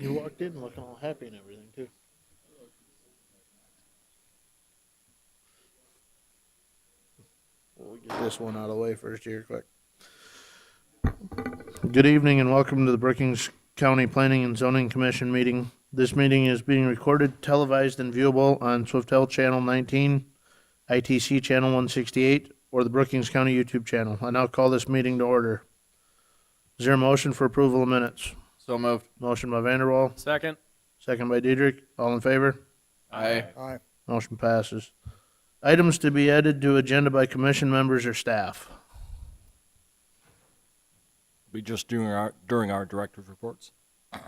You walked in looking all happy and everything, too. We'll get this one out of the way first here quick. Good evening and welcome to the Brookings County Planning and Zoning Commission meeting. This meeting is being recorded, televised, and viewable on Swiftel Channel 19, ITC Channel 168, or the Brookings County YouTube channel. I now call this meeting to order. Is there a motion for approval of minutes? So moved. Motion by Vanderwall, Second. second by Diedrich. All in favor? Aye. Aye. Motion passes. Items to be added to agenda by commission members or staff. Be just during our director's reports. Get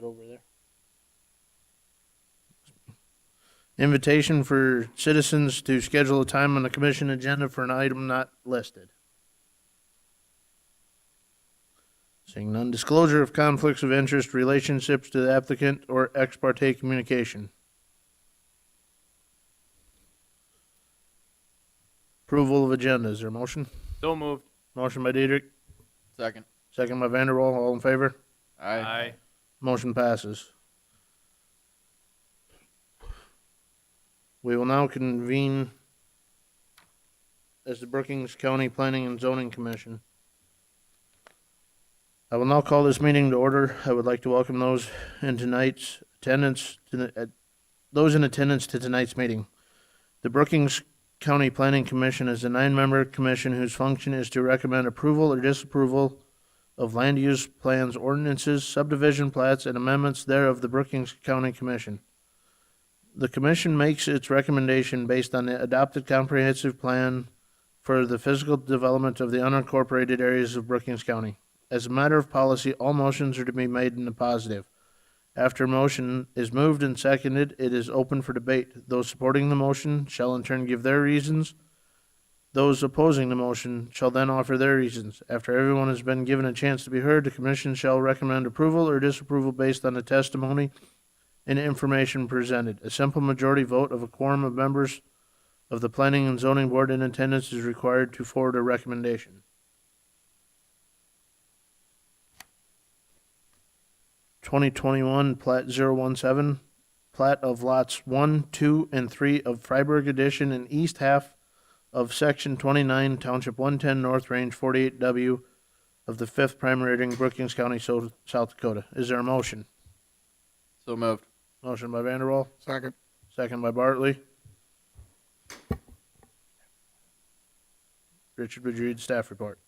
over there. Invitation for citizens to schedule a time on the commission agenda for an item not listed. Seeing none. Disclosure of conflicts of interest, relationships to the applicant, or ex parte communication. Approval of agenda. Is there a motion? So moved. Motion by Diedrich, Second. second by Vanderwall. All in favor? Aye. Motion passes. We will now convene as the Brookings County Planning and Zoning Commission. I will now call this meeting to order. I would like to welcome those in attendance to tonight's meeting. The Brookings County Planning Commission is a 9-member commission whose function is to recommend approval or disapproval of land use plans, ordinances, subdivision plats, and amendments thereof the Brookings County Commission. The commission makes its recommendation based on the adopted comprehensive plan for the physical development of the unincorporated areas of Brookings County. As a matter of policy, all motions are to be made in the positive. After a motion is moved and seconded, it is open for debate. Those supporting the motion shall in turn give their reasons. Those opposing the motion shall then offer their reasons. After everyone has been given a chance to be heard, the commission shall recommend approval or disapproval based on the testimony and information presented. A simple majority vote of a quorum of members of the Planning and Zoning Board in attendance is required to forward a recommendation. 2021 Plat 017, plat of lots 1, 2, and 3 of Freiburg Addition in east half of Section 29, Township 110, North Range 48W of the 5th Primary Rating, Brookings County, South Dakota. Is there a motion? So moved. Motion by Vanderwall, Second. second by Bartley. Richard, would you read the staff report?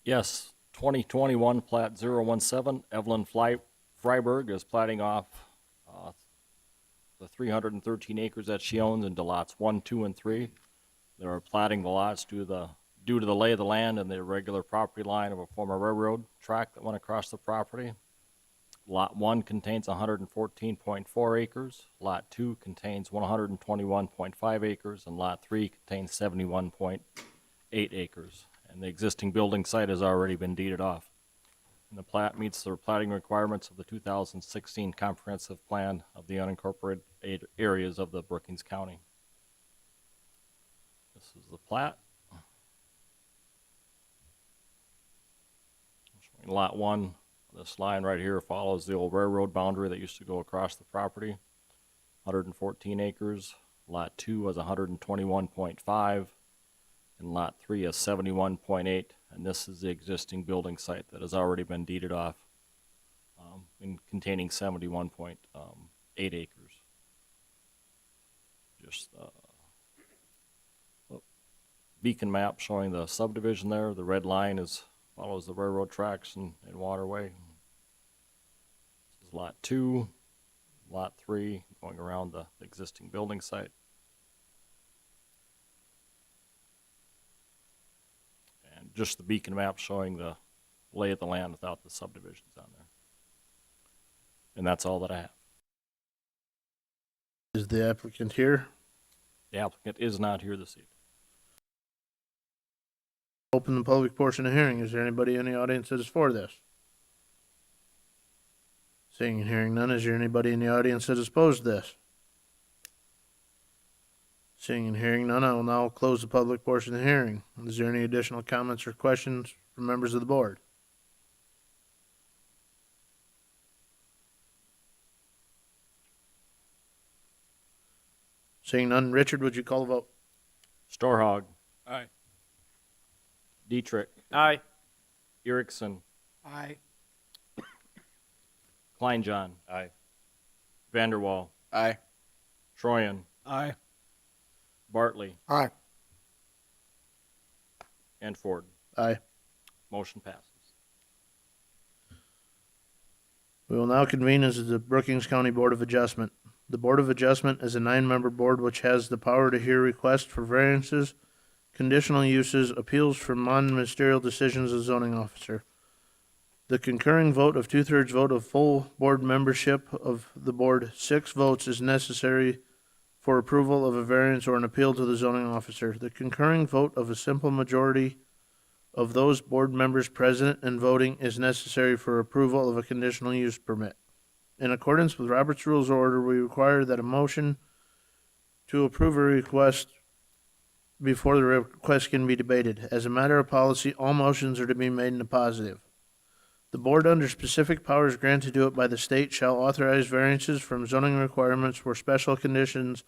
Yes. 2021 Plat 017, Evelyn Freiberg is platting off the 313 acres that she owns into lots 1, 2, and 3. They are platting the lots due to the lay of the land and the irregular property line of a former railroad track that went across the property. Lot 1 contains 114.4 acres, Lot 2 contains 121.5 acres, and Lot 3 contains 71.8 acres. And the existing building site has already been deeded off. And the plat meets the platting requirements of the 2016 Comprehensive Plan of the unincorporated areas of the Brookings County. This is the plat. Showing Lot 1. This line right here follows the old railroad boundary that used to go across the property. 114 acres. Lot 2 was 121.5. And Lot 3 is 71.8. And this is the existing building site that has already been deeded off, containing 71.8 acres. Just beacon map showing the subdivision there. The red line follows the railroad tracks and waterway. This is Lot 2, Lot 3, going around the existing building site. And just the beacon map showing the lay of the land without the subdivisions on there. And that's all that I have. Is the applicant here? The applicant is not here this evening. Open the public portion of the hearing. Is there anybody in the audience that is for this? Seeing and hearing none, is there anybody in the audience that is opposed to this? Seeing and hearing none, I will now close the public portion of the hearing. Is there any additional comments or questions from members of the board? Seeing none, Richard, would you call the vote? Storhog, Aye. Dietrich, Aye. Erickson, Aye. Kleinjohn, Aye. Vanderwall, Aye. Troyan, Aye. Bartley, Aye. and Ford. Aye. Motion passes. We will now convene as the Brookings County Board of Adjustment. The Board of Adjustment is a 9-member board which has the power to hear requests for variances, conditional uses, appeals from non-ministerial decisions of zoning officer. The concurring vote of 2/3 vote of full board membership of the board, 6 votes is necessary for approval of a variance or an appeal to the zoning officer. The concurring vote of a simple majority of those board members present and voting is necessary for approval of a conditional use permit. In accordance with Robert's Rules of Order, we require that a motion to approve a request before the request can be debated. As a matter of policy, all motions are to be made in the positive. The board, under specific powers granted to it by the state, shall authorize variances from zoning requirements where special conditions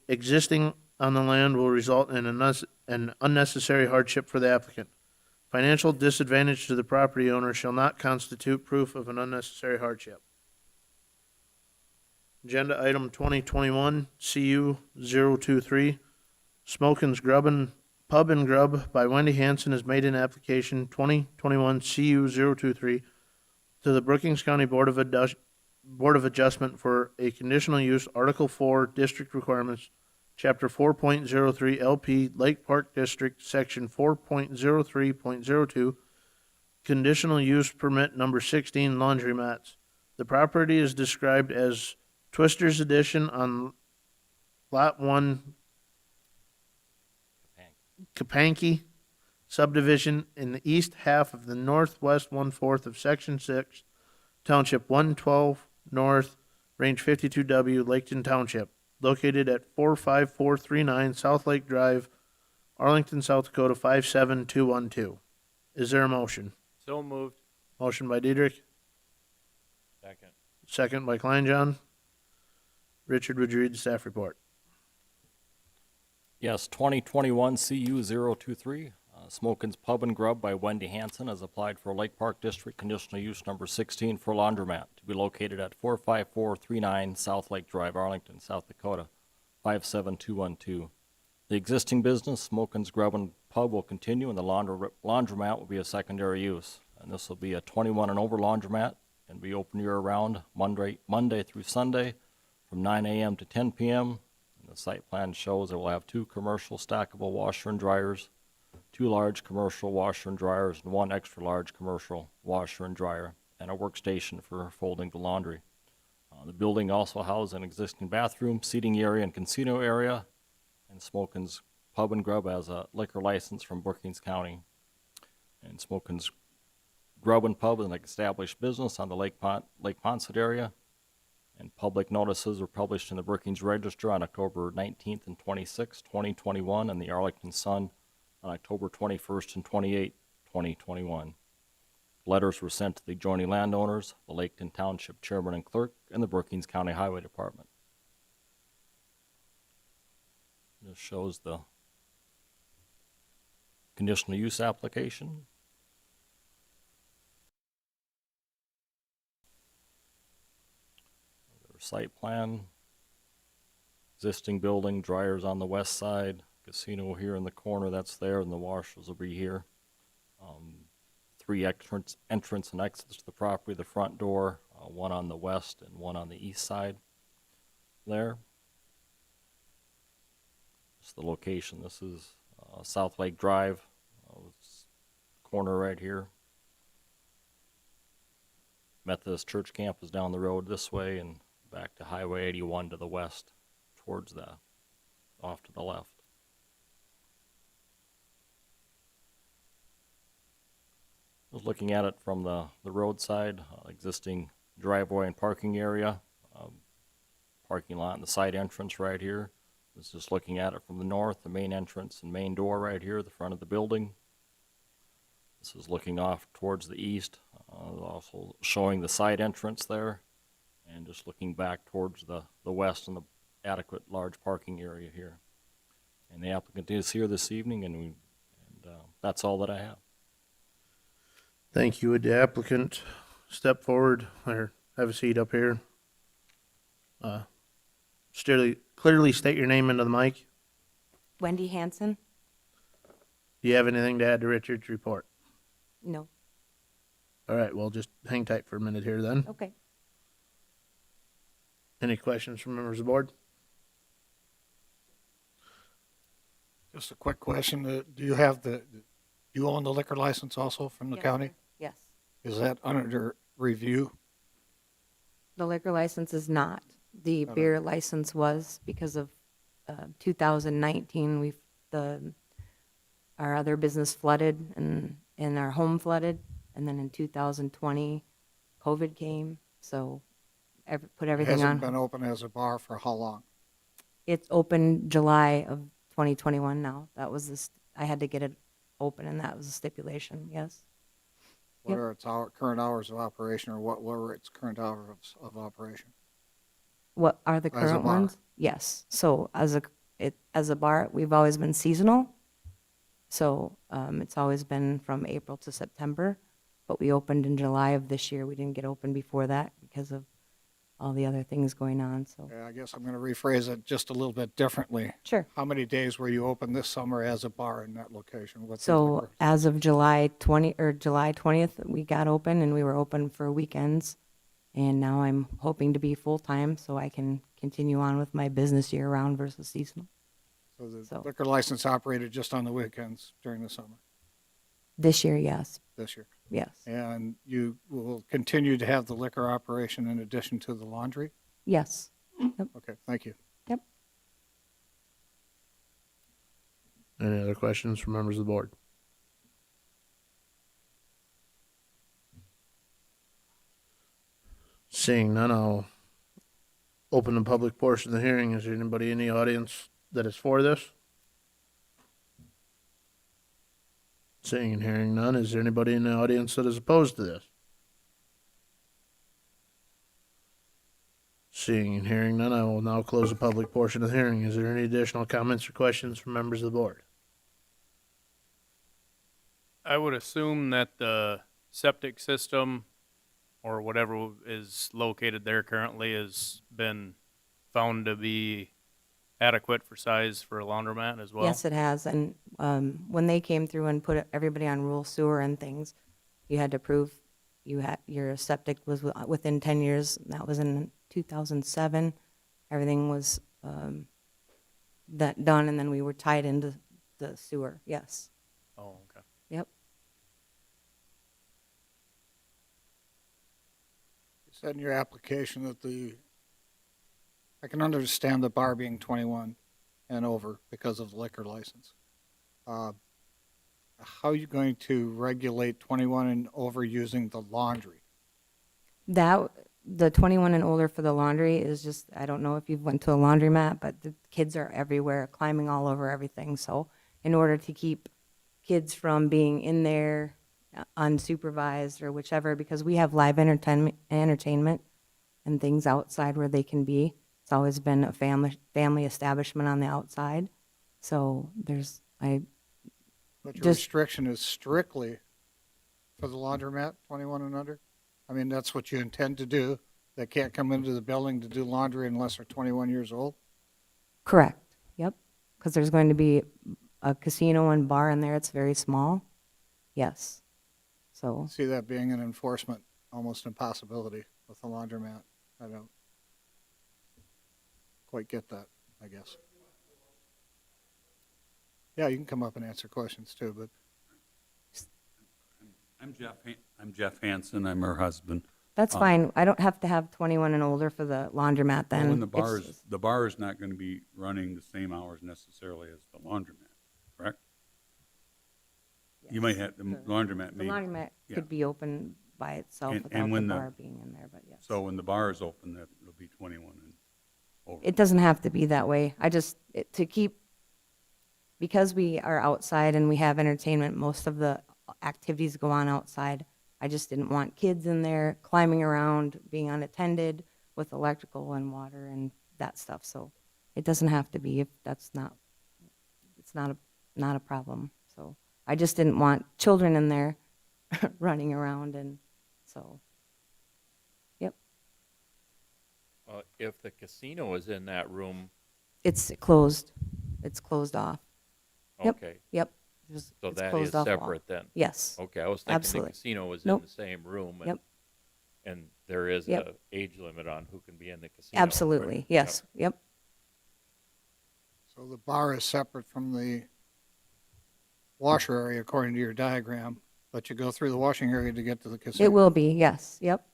existing on the land will result in an unnecessary hardship for the applicant. Financial disadvantage to the property owner shall not constitute proof of an unnecessary hardship. Agenda item 2021 CU 023, Smokin's Pub and Grub by Wendy Hanson has made an application 2021 CU 023 to the Brookings County Board of Adjustment for a conditional use Article 4 District Requirements, Chapter 4.03 LP Lake Park District, Section 4.03.02, Conditional Use Permit Number 16 Laundromats. The property is described as Twister's Addition on Lot 1, Kapanki subdivision in the east half of the northwest 1/4 of Section 6, Township 112 North, Range 52W, Laketon Township, located at 45439 South Lake Drive, Arlington, South Dakota 57212. Is there a motion? So moved. Motion by Diedrich, Second. second by Kleinjohn. Richard, would you read the staff report? Yes, 2021 CU 023, Smokin's Pub and Grub by Wendy Hanson has applied for Lake Park District Conditional Use Number 16 for laundromat to be located at 45439 South Lake Drive, Arlington, South Dakota, 57212. The existing business, Smokin's Grub and Pub, will continue, and the laundromat will be a secondary use. And this will be a 21 and over laundromat and be open year-round, Monday through Sunday, from 9 a.m. to 10 p.m. The site plan shows it will have 2 commercial stackable washer and dryers, 2 large commercial washer and dryers, and 1 extra large commercial washer and dryer, and a workstation for folding the laundry. The building also houses an existing bathroom, seating area, and casino area, and Smokin's Pub and Grub has a liquor license from Brookings County. And Smokin's Grub and Pub is an established business on the Lake Ponset area. And public notices were published in the Brookings Register on October 19th and 26th, 2021, and the Arlington Sun on October 21st and 28th, 2021. Letters were sent to the adjoining landowners, the Laketon Township Chairman and Clerk, and the Brookings County Highway Department. This shows the conditional use application. Site plan, existing building, dryers on the west side, casino here in the corner, that's there, and the washers will be here. 3 entrance and exits to the property, the front door, one on the west and one on the east side there. This is the location. This is South Lake Drive, corner right here. Methodist Church Camp is down the road this way, and back to Highway 81 to the west, towards off to the left. I was looking at it from the roadside, existing driveway and parking area, parking lot and the side entrance right here. I was just looking at it from the north, the main entrance and main door right here, the front of the building. This is looking off towards the east, also showing the side entrance there. And just looking back towards the west and the adequate large parking area here. And the applicant is here this evening, and that's all that I have. Thank you. Would the applicant step forward or have a seat up here? Clearly state your name into the mic. Wendy Hansen? Do you have anything to add to Richard's report? No. All right, well, just hang tight for a minute here then. Okay. Any questions from members of the board? Just a quick question. Do you have you own the liquor license also from the Yes, county? sir. Yes. Is that under review? The liquor license is not. The Okay. beer license was because of 2019. Our other business flooded and our home flooded. And then in 2020, COVID came. So put It everything hasn't on. been open as a bar for how long? It's open July of 2021 now. That was I had to get it open, and that was a stipulation, yes. What Yep. are its current hours of operation, or what were its current hours of operation? What are the As a current bar. ones? Yes. So as a bar, we've always been seasonal. So it's always been from April to September, but we opened in July of this year. We didn't get open before that because of all the other things going on. So Yeah, I guess I'm going to rephrase it just a little bit differently. sure. How many days were you open this summer as a bar in that location? What's the So liquor? as of July 20th, we got open and we were open for weekends. And now I'm hoping to be full-time so I can continue on with my business year-round versus seasonal. So the so- liquor license operated just on the weekends during the summer This year, yes. this year. Yes. And you will continue to have the liquor operation in addition to the laundry? Yes. Okay, thank you. Yep. Any other questions from members of the board? Seeing none, I'll open the public portion of the hearing. Is there anybody in the audience that is for this? Seeing and hearing none, is there anybody in the audience that is opposed to this? Seeing and hearing none, I will now close the public portion of the hearing. Is there any additional comments or questions from members of the board? I would assume that the septic system or whatever is located there currently has been found to be adequate for size for a laundromat as well? Yes, it has. And when they came through and put everybody on rural sewer and things, you had to prove your septic was within 10 years. That was in 2007. Everything was that done, and then we were tied into the sewer. Yes. Oh, okay. Yep. You said in your application that I can understand the bar being 21 and over because of the liquor license. How are you going to regulate 21 and over using the laundry? The 21 and older for the laundry is just, I don't know if you've went to a laundromat, but the kids are everywhere, climbing all over everything. So in order to keep kids from being in there unsupervised or whichever, because we have live entertainment and things outside where they can be. It's always been a family establishment on the outside. So But your Just- restriction is strictly for the laundromat, 21 and under? I mean, that's what you intend to do. They can't come into the building to do laundry unless they're 21 years old? Correct. Yep. Because there's going to be a casino and bar in there. It's very small. Yes. So See that being an enforcement, almost impossibility with the laundromat. I don't quite get that, I guess. Yeah, you can come up and answer questions too, but I'm Jeff Hansen. I'm her husband. that's fine. I don't have to have 21 and older for the laundromat then. Well, when It's- the bar is not going to be running the same hours necessarily as the laundromat, correct? You might have, the laundromat The may, laundromat yeah. could be open by itself And without the when the- bar being in there, but yes. so when the bar is open, that it'll be 21 and over. It doesn't have to be that way. Because we are outside and we have entertainment, most of the activities go on outside. I just didn't want kids in there climbing around, being unattended with electrical and water and that stuff. So It doesn't have to be if that's not, it's not a problem. So I just didn't want children in there running around, and so, yep. If the casino is in that room, It's closed. It's closed off. Yep. okay, Yep. so It's that is closed off wall. separate then? Yes. Okay, I was thinking the Absolutely. casino was in Nope. the same room Yep. and there is Yep. a age limit on who can be in the casino. Absolutely. Right? Yes. Yep. So the bar is separate from the washer area according to your diagram, but you go through the washing area to get to the casino. It will be. Yes. Yep.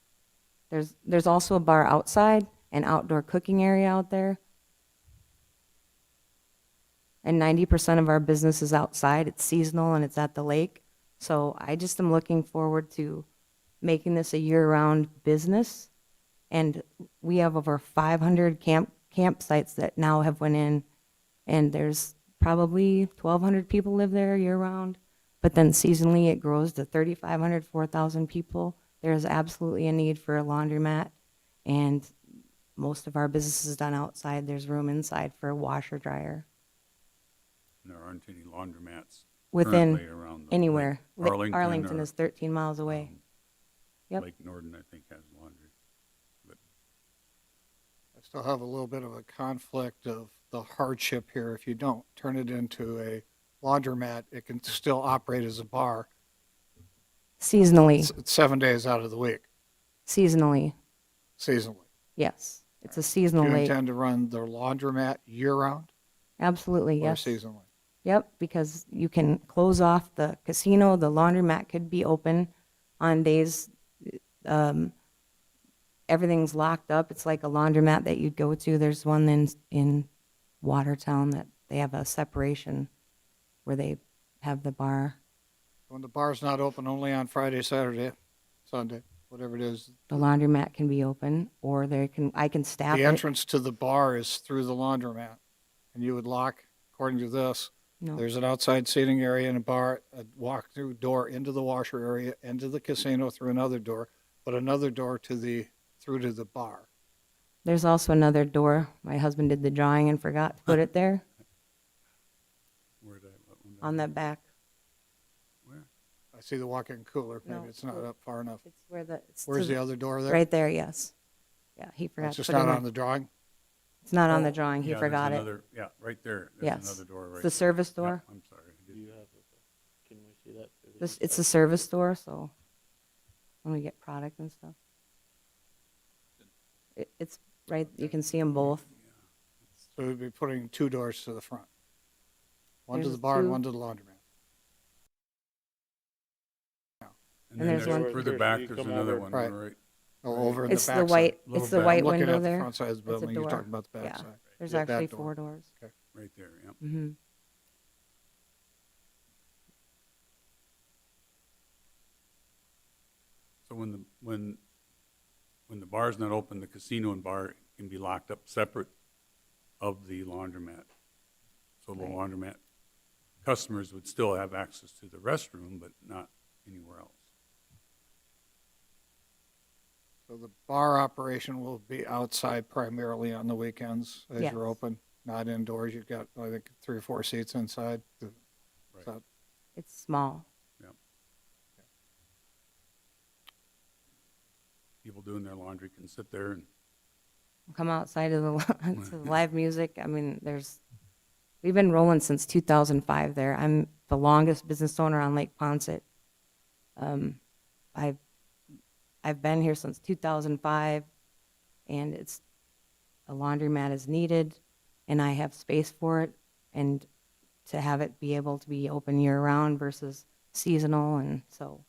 There's also a bar outside, an outdoor cooking area out there. And 90% of our business is outside. It's seasonal and it's at the lake. So I just am looking forward to making this a year-round business. And we have over 500 campsites that now have went in, and there's probably 1,200 people live there year-round. But then seasonally, it grows to 3,500, 4,000 people. There's absolutely a need for a laundromat, and most of our business is done outside. There's room inside for a washer dryer. And there aren't any laundromats Within currently around the anywhere. lake. Arlington or, is 13 miles away. um, Yep. Lake Norden, I think, has laundry. But I still have a little bit of a conflict of the hardship here. If you don't turn it into a laundromat, it can still operate as a bar. Seasonally, It's 7 days out of the week, seasonally, seasonally. yes. It's a Do seasonal you lake. intend to run the laundromat year-round Absolutely, or yes. seasonally? Yep, because you can close off the casino, the laundromat could be open on days, everything's locked up. It's like a laundromat that you'd go to. There's one in Watertown that they have a separation where they have the bar. When the bar's not open, only on Friday, Saturday, Sunday, whatever it is. The laundromat can be open, or I can staff The it. entrance to the bar is through the laundromat. And you would lock, according to this, No, there's an outside seating area and a bar, a walk-through door into the washer area, into the casino through another door, but another door through to the bar. there's also another door. My husband did the drawing and forgot to put it there what one did I on do? that back. Where? I see the walk-in cooler. No, Maybe it's not well, up far enough. It's where it's Where's to the other door there? right there, yes. Yeah, he forgot It's to just put it not in. on the drawing? It's not on the Oh, drawing, he yeah, there's forgot it. another- Yeah, right there. There's Yes. another door right It's the there. service Yeah, door. I'm sorry. I didn't- Can we see that? It's a service door, so when we get product and stuff. It's right, you can see them both. So we'd be putting two doors to the front. One to There's the bar and two. one to the laundromat. And And then there's there's one- further back, there's another one, Right. right? Oh, Right. over in the It's back the white, Little it's the back. white I'm looking window at the there. front side of the It's a building. You're door. talking about the back Yeah. side. There's Yeah, that actually door. 4 doors. Right there, yeah. Mm-hmm. So when the bar's not open, the casino and bar can be locked up separate of the laundromat. So the Right. laundromat customers would still have access to the restroom, but not anywhere else. So the bar operation will be outside primarily on the weekends as Yes. you're open, not indoors. You've got, I think, 3 or 4 seats inside. Right. So It's small. People doing their laundry can sit there and Come outside of to the live music. I mean, we've been rolling since 2005 there. I'm the longest business owner on Lake Ponset. I've been here since 2005, and it's a laundromat is needed, and I have space for it, and to have it be able to be open year round versus seasonal, and so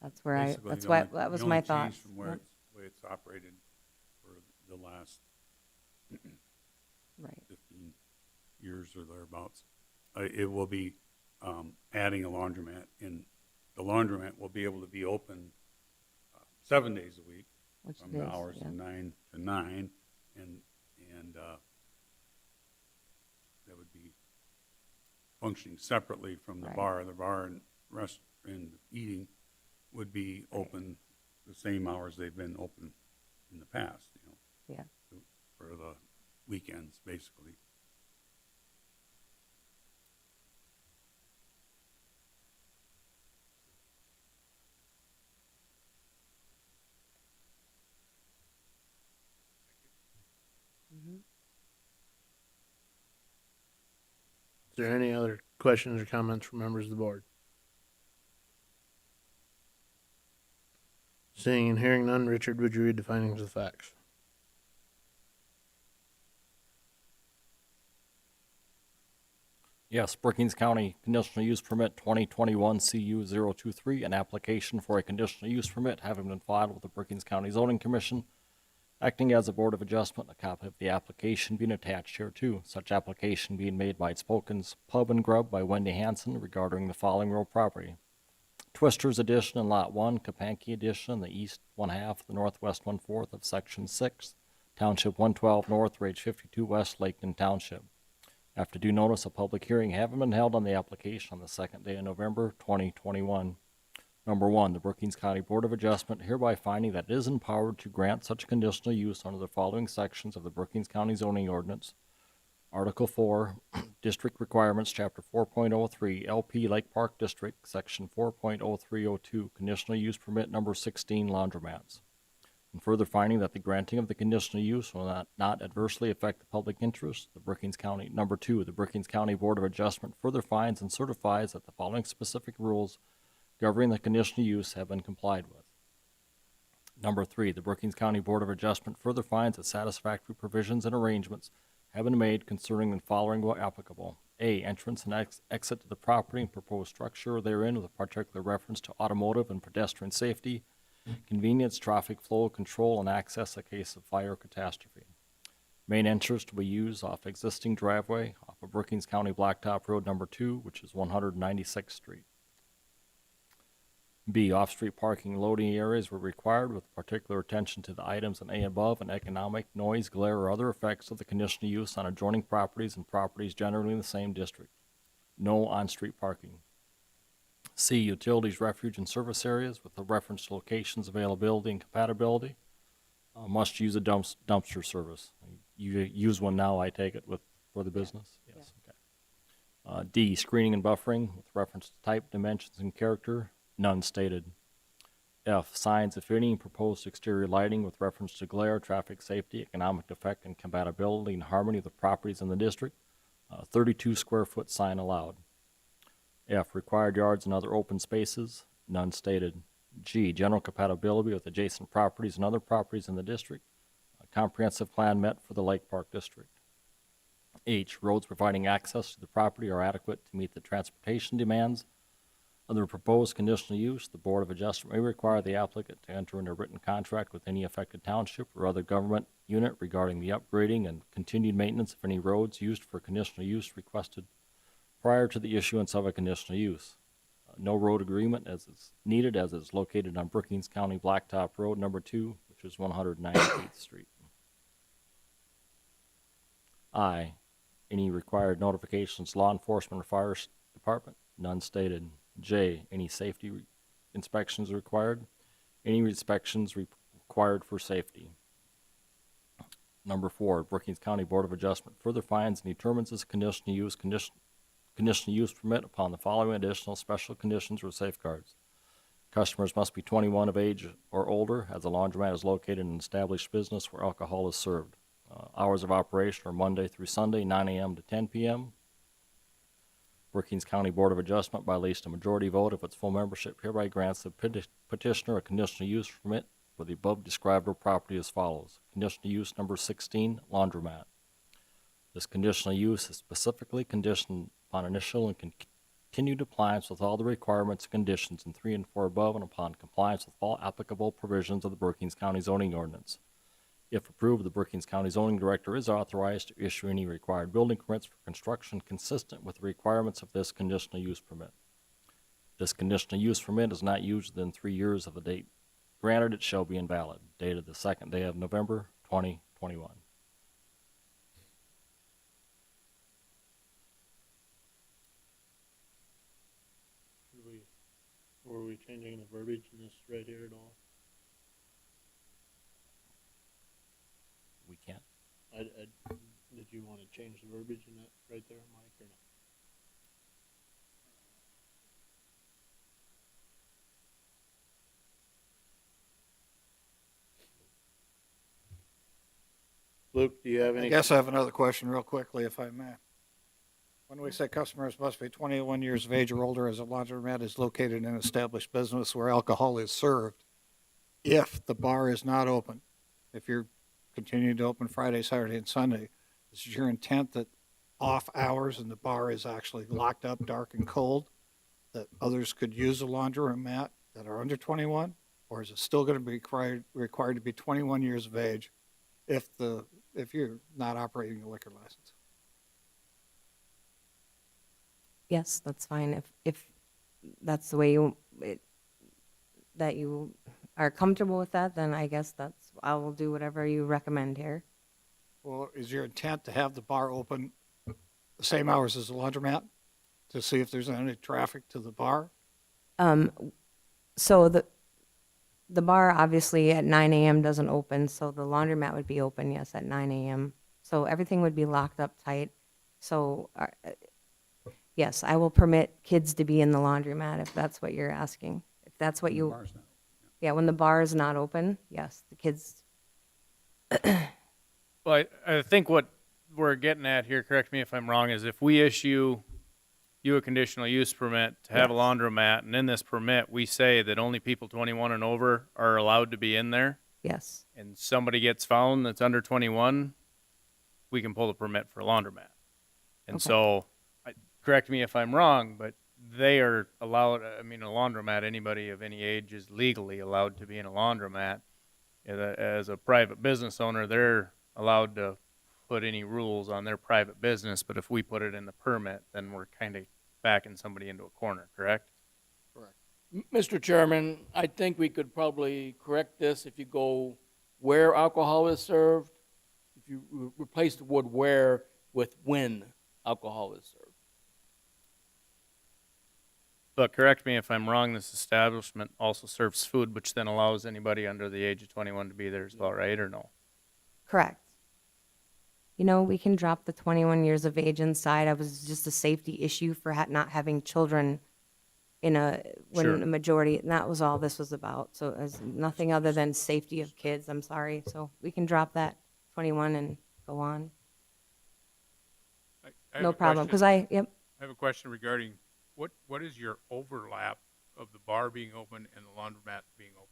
that's where basically that's the why only- that was the my only change thoughts. from where Yep. way it's operated for the last Right. 15 years or thereabouts. It will be adding a laundromat, and the laundromat will be able to be open 7 days a week, Which from it the is, hours yeah. of 9 to 9, and that would be functioning separately from the Right. bar. The bar and rest and eating would be open the same hours they've been open in the past, Yeah. for the weekends, basically. Is there any other questions or comments from members of the board? Seeing and hearing none, Richard, would you read the findings of facts? Yes, Brookings County Conditional Use Permit 2021 CU 023, an application for a conditional use permit having been filed with the Brookings County Zoning Commission, acting as a Board of Adjustment, a copy of the application being attached here too. Such application being made by Spoken's Pub and Grub by Wendy Hanson regarding the following real property: Twister's Addition in Lot 1, Kapanki Addition in the east 1/2, the northwest 1/4 of Section 6, Township 112 North, Range 52 West, Laketon Township. After due notice, a public hearing having been held on the application on the 2nd day of November 2021. Number 1, the Brookings County Board of Adjustment hereby finding that it is empowered to grant such conditional use under the following sections of the Brookings County Zoning Ordinance. Article 4, District Requirements, Chapter 4.03, LP Lake Park District, Section 4.0302, Conditional Use Permit Number 16, Laundromats. And further finding that the granting of the conditional use will not adversely affect the public interest, the Brookings County. Number 2, the Brookings County Board of Adjustment further finds and certifies that the following specific rules governing the conditional use have been complied with. Number 3, the Brookings County Board of Adjustment further finds that satisfactory provisions and arrangements have been made concerning the following where applicable: A, entrance and exit to the property and proposed structure therein with a particular reference to automotive and pedestrian safety, convenience, traffic flow, control, and access in case of fire or catastrophe. Main entrance to be used off existing driveway off of Brookings County Blacktop Road Number 2, which is 196th Street. B, off-street parking loading areas were required with particular attention to the items in A above and economic, noise, glare, or other effects of the conditional use on adjoining properties and properties generally in the same district. No on-street parking. C, utilities, refuge, and service areas with a reference to locations, availability, and compatibility. Must use a dumpster service. You use one now, I take it, for the business? Yes. Okay. D, screening and buffering with reference to type, dimensions, and character. None stated. F, signs, if any, proposed exterior lighting with reference to glare, traffic safety, economic effect, and compatibility and harmony of the properties in the district. 32 square foot sign allowed. F, required yards and other open spaces. None stated. G, general compatibility with adjacent properties and other properties in the district. A comprehensive plan met for the Lake Park District. H, roads providing access to the property are adequate to meet the transportation demands of the proposed conditional use. The Board of Adjustment may require the applicant to enter into a written contract with any affected township or other government unit regarding the upgrading and continued maintenance of any roads used for conditional use requested prior to the issuance of a conditional use. No road agreement as is needed as is located on Brookings County Blacktop Road Number 2, which is 198th Street. I, any required notifications, law enforcement or fire department. None stated. J, any safety inspections required. Any inspections required for safety. Number 4, Brookings County Board of Adjustment further finds and determines this conditional use permit upon the following additional special conditions or safeguards. Customers must be 21 of age or older as the laundromat is located in an established business where alcohol is served. Hours of operation are Monday through Sunday, 9 a.m. to 10 p.m. Brookings County Board of Adjustment, by at least a majority vote of its full membership, hereby grants the petitioner a conditional use permit for the above described property as follows. Conditional use number 16, laundromat. This conditional use is specifically conditioned upon initial and continued compliance with all the requirements and conditions in 3 and 4 above and upon compliance with all applicable provisions of the Brookings County Zoning Ordinance. If approved, the Brookings County Zoning Director is authorized to issue any required building permits for construction consistent with the requirements of this conditional use permit. This conditional use permit is not used within 3 years of the date granted, it shall be invalid. Dated the 2nd day of November, 2021. Were we changing the verbiage in this right here at all? We can't. I Did you want to change the verbiage in that right there, Mike, or no? Luke, do you have any? I guess I have another question real quickly, if I may. When we say customers must be 21 years of age or older as a laundromat is located in an established business where alcohol is served, if the bar is not open, if you're continuing to open Friday, Saturday, and Sunday, is your intent that off hours and the bar is actually locked up, dark and cold, that others could use a laundromat that are under 21? Or is it still going to be required to be 21 years of age if you're not operating a liquor license? Yes, that's fine. If that's the way that you are comfortable with that, then I guess I will do whatever you recommend here. Well, is your intent to have the bar open the same hours as the laundromat to see if there's any traffic to the bar? So the bar obviously at 9 a.m. doesn't open, so the laundromat would be open, yes, at 9 a.m. So everything would be locked up tight. So yes, I will permit kids to be in the laundromat if that's what you're asking. If that's what you, Bar's not open. yeah, when the bar is not open, yes, the kids, Well, I think what we're getting at here, correct me if I'm wrong, is if we issue you a conditional use permit to have a Yes. laundromat, and in this permit, we say that only people 21 and over are allowed to be in there, yes, and somebody gets found that's under 21, we can pull the permit for a laundromat. And Okay. so, correct me if I'm wrong, but they are allowed, I mean, a laundromat, anybody of any age is legally allowed to be in a laundromat. As a private business owner, they're allowed to put any rules on their private business, but if we put it in the permit, then we're kind of backing somebody into a corner, correct? Mr. Chairman, I think we could probably correct this if you go where alcohol is served, if you replace the word where with when alcohol is served. But correct me if I'm wrong, this establishment also serves food, which then allows anybody under the age of 21 to be there as well, right, or no? correct. You know, we can drop the 21 years of age inside. I was just a safety issue for not having children when Sure. the majority, and that was all this was about. So it's nothing other than safety of kids, I'm sorry. So we can drop that 21 and go on. I have No a problem, because question. yep, I have a question regarding what is your overlap of the bar being open and the laundromat being open?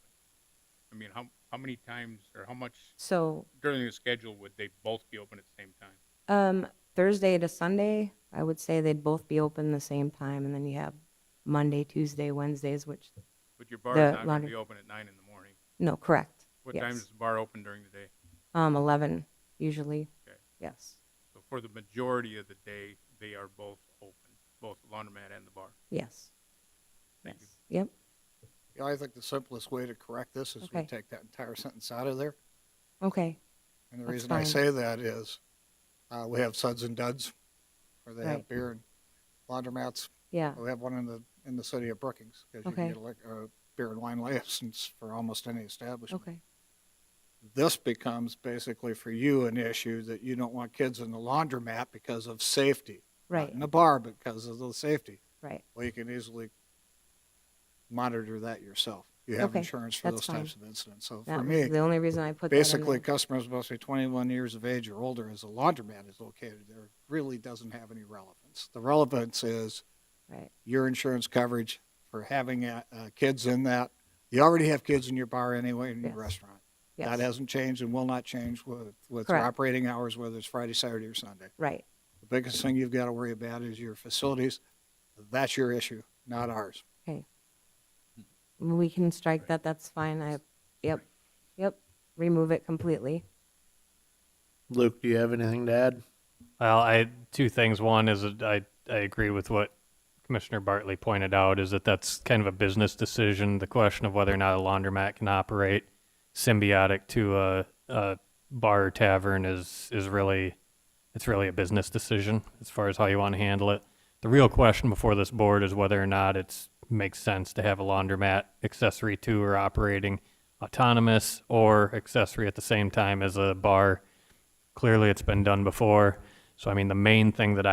I mean, how many times or how much so during the schedule would they both be open at the same time? Thursday to Sunday, I would say they'd both be open the same time, and then you have Monday, Tuesday, Wednesdays, which, But your bar The is not going laundry- to be open at 9 in the morning. no, correct. What Yes. time is the bar open during the day? 11 usually, Okay. yes, So for the majority of the day, they are both open, both the laundromat and the bar. yes, Thank you. yes, yep, Yeah, I think the simplest way to correct this is we Okay. take that entire sentence out of there. okay, And the That's reason I fine. say that is, we have Suds and Duds, where they have Right. beer and laundromats. yeah, We have one in the city of Brookings, because you Okay. can get a beer and wine license for almost any establishment. okay, This becomes basically for you an issue that you don't want kids in the laundromat because of safety. Not right, in the bar because of the safety. right, Well, you can easily monitor that yourself. You have Okay, insurance for that's those types of incidents. So that for was me, the only reason I put that in basically, there. customers must be 21 years of age or older as a laundromat is located there. Really doesn't have any relevance. The relevance is Right, your insurance coverage for having kids in that. You already have kids in your bar anyway in your Yes. restaurant. yes, That hasn't changed and will not change with your Correct. operating hours, whether it's Friday, Saturday, or Sunday. right, The biggest thing you've got to worry about is your facilities. That's your issue, not ours. okay. We can strike that, that's fine, yep, remove it completely. Luke, do you have anything to add? Well, two things. One is that I agree with what Commissioner Bartley pointed out, is that that's kind of a business decision. The question of whether or not a laundromat can operate symbiotic to a bar or tavern is really a business decision as far as how you want to handle it. The real question before this board is whether or not it makes sense to have a laundromat accessory to or operating autonomous or accessory at the same time as a bar. Clearly, it's been done before. So, I mean, the main thing that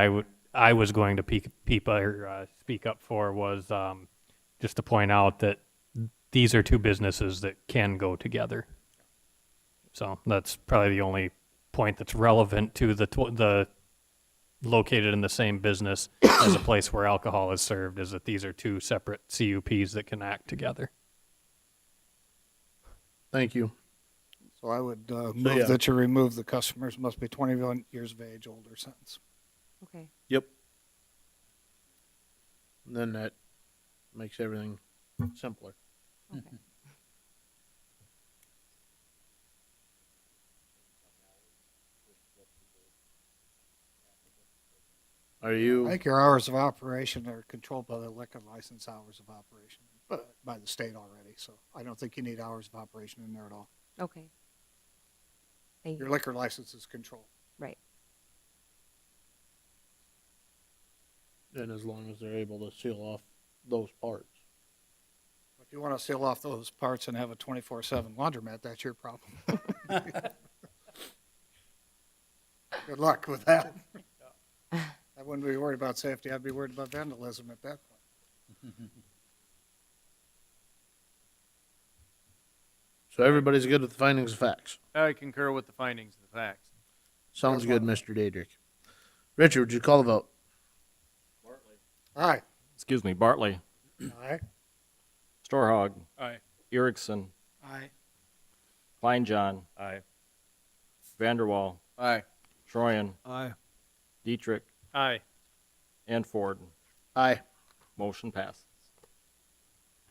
I was going to speak up for was just to point out that these are two businesses that can go together. So that's probably the only point that's relevant to the located in the same business as a place where alcohol is served, is that these are two separate CUPs that can act together. Thank you. So I would yeah. move that you remove the customers must be 21 years of age older sentence. Okay. Yep. Then that makes everything simpler. Okay. Are I you, think your hours of operation are controlled by the liquor license hours of operation, but by the state already. So I don't think you need hours of operation in there at all. Okay. Thank Your you. liquor license is controlled. Right. and as long as they're able to seal off those parts. If you want to seal off those parts and have a 24/7 laundromat, that's your problem. Good luck with that. I wouldn't be worried about safety. I'd be worried about vandalism at that point. So everybody's good with the findings of facts. I concur with the findings of the facts. Sounds Yes, good, Mr. Dadrick. Richard, would you call the vote? Aye. Excuse me, Bartley, Aye. Storhog, Aye. Erickson, Aye. Kleinjohn, Aye. Vanderwall, Aye. Troyan, Aye. Dietrich, Aye. and Ford. Aye. Motion passes.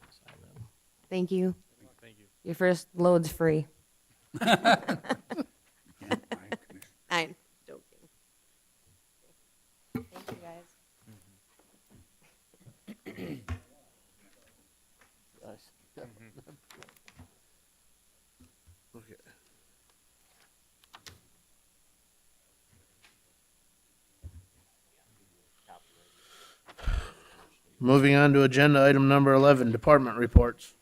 Sign that. Thank you. Thank you. Your first load's free. Can't buy commission. I'm joking. Thank you, guys. Okay. Moving on to agenda item number 11, department reports.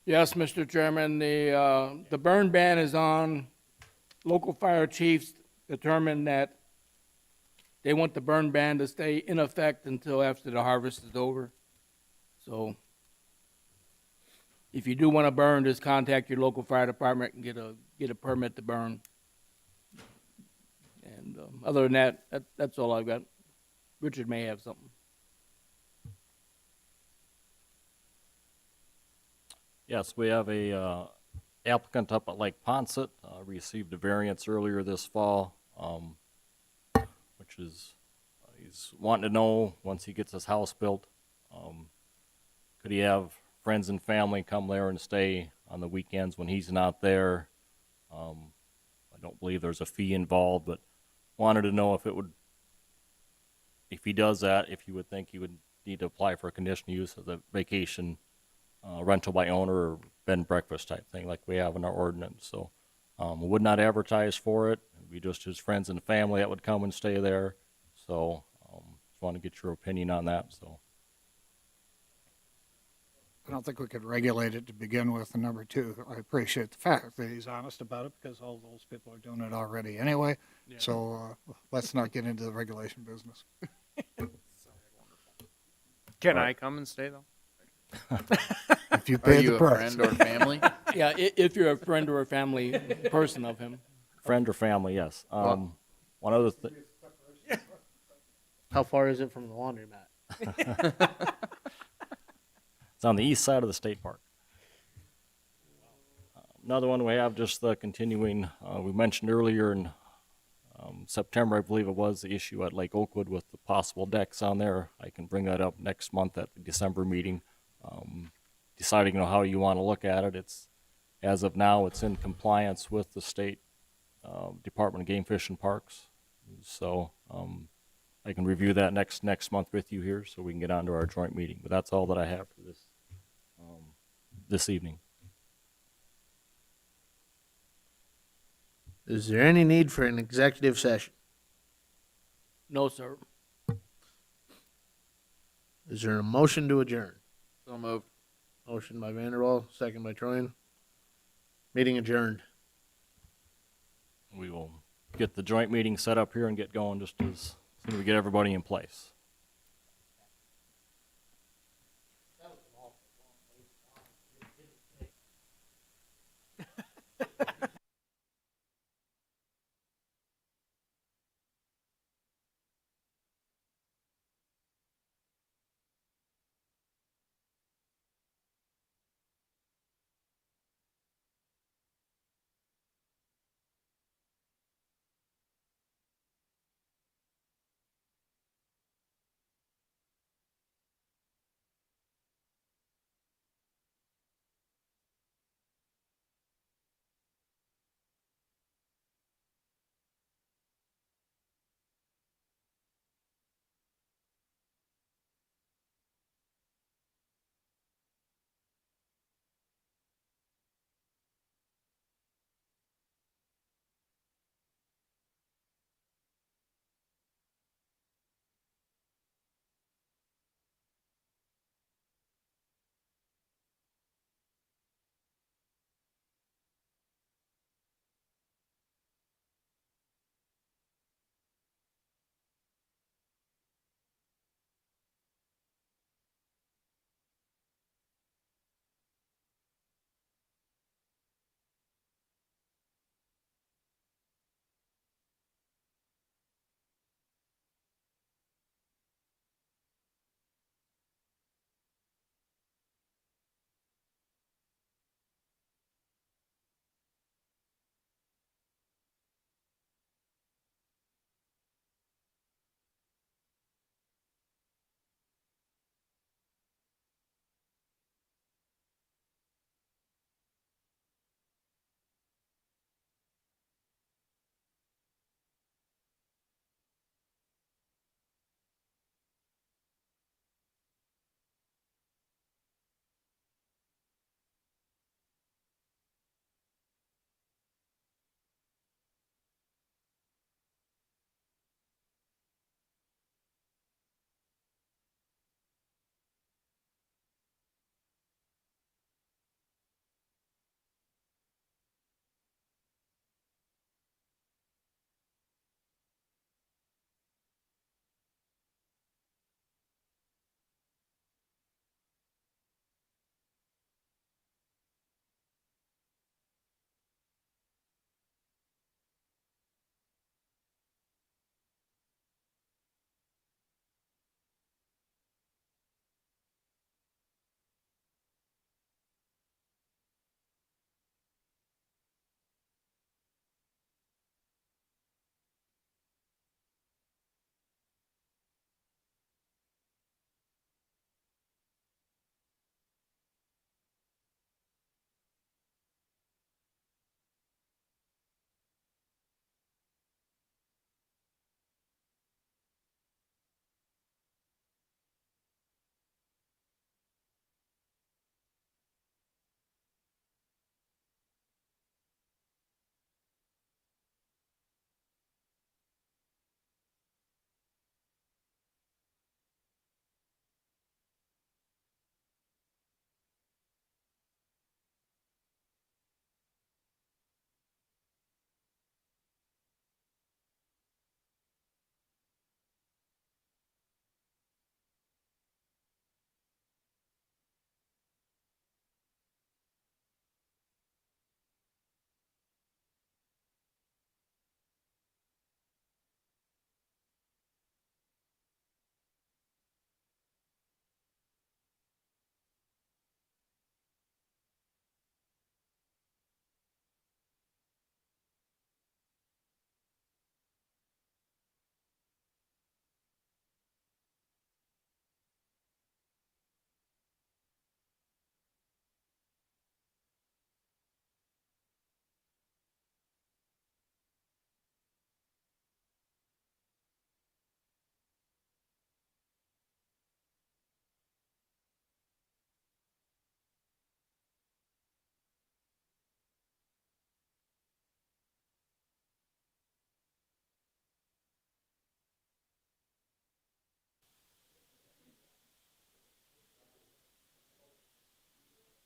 Yes, Mr. Chairman, the burn ban is on. Local fire chiefs determined that they want the burn ban to stay in effect until after the harvest is over. So if you do want to burn, just contact your local fire department and get a permit to burn. And other than that, that's all I've got. Richard may have something. Yes, we have a applicant up at Lake Ponset, received a variance earlier this fall, which is, he's wanting to know, once he gets his house built, could he have friends and family come there and stay on the weekends when he's not there? I don't believe there's a fee involved, but wanted to know if it would, if he does that, if you would think he would need to apply for a conditional use as a vacation rental by owner or bed and breakfast type thing like we have in our ordinance. So we would not advertise for it. It'd be just his friends and family that would come and stay there. So just want to get your opinion on that. So I don't think we could regulate it to begin with. And number two, I appreciate the fact that he's honest about it because all those people are doing it already anyway. Yeah. So let's not get into the regulation business. Can I come and stay though? If you Are pay you the a price. friend or family? Yeah, if you're a friend or a family person of him. friend or family, yes. One other thing. How far is it from the laundromat? It's on the east side of the state park. Another one we have, just the continuing, we mentioned earlier in September, I believe it was, the issue at Lake Oakwood with the possible decks on there. I can bring that up next month at the December meeting. Deciding how you want to look at it. It's, as of now, it's in compliance with the state Department of Game Fish and Parks. So I can review that next month with you here, so we can get on to our joint meeting. But that's all that I have for this evening. Is there any need for an executive session? No, sir. Is there a motion to adjourn? So moved. Motion by Vanderwall, second by Troyan. Meeting adjourned. We will get the joint meeting set up here and get going just as soon as we get everybody in place.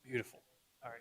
Beautiful. All right.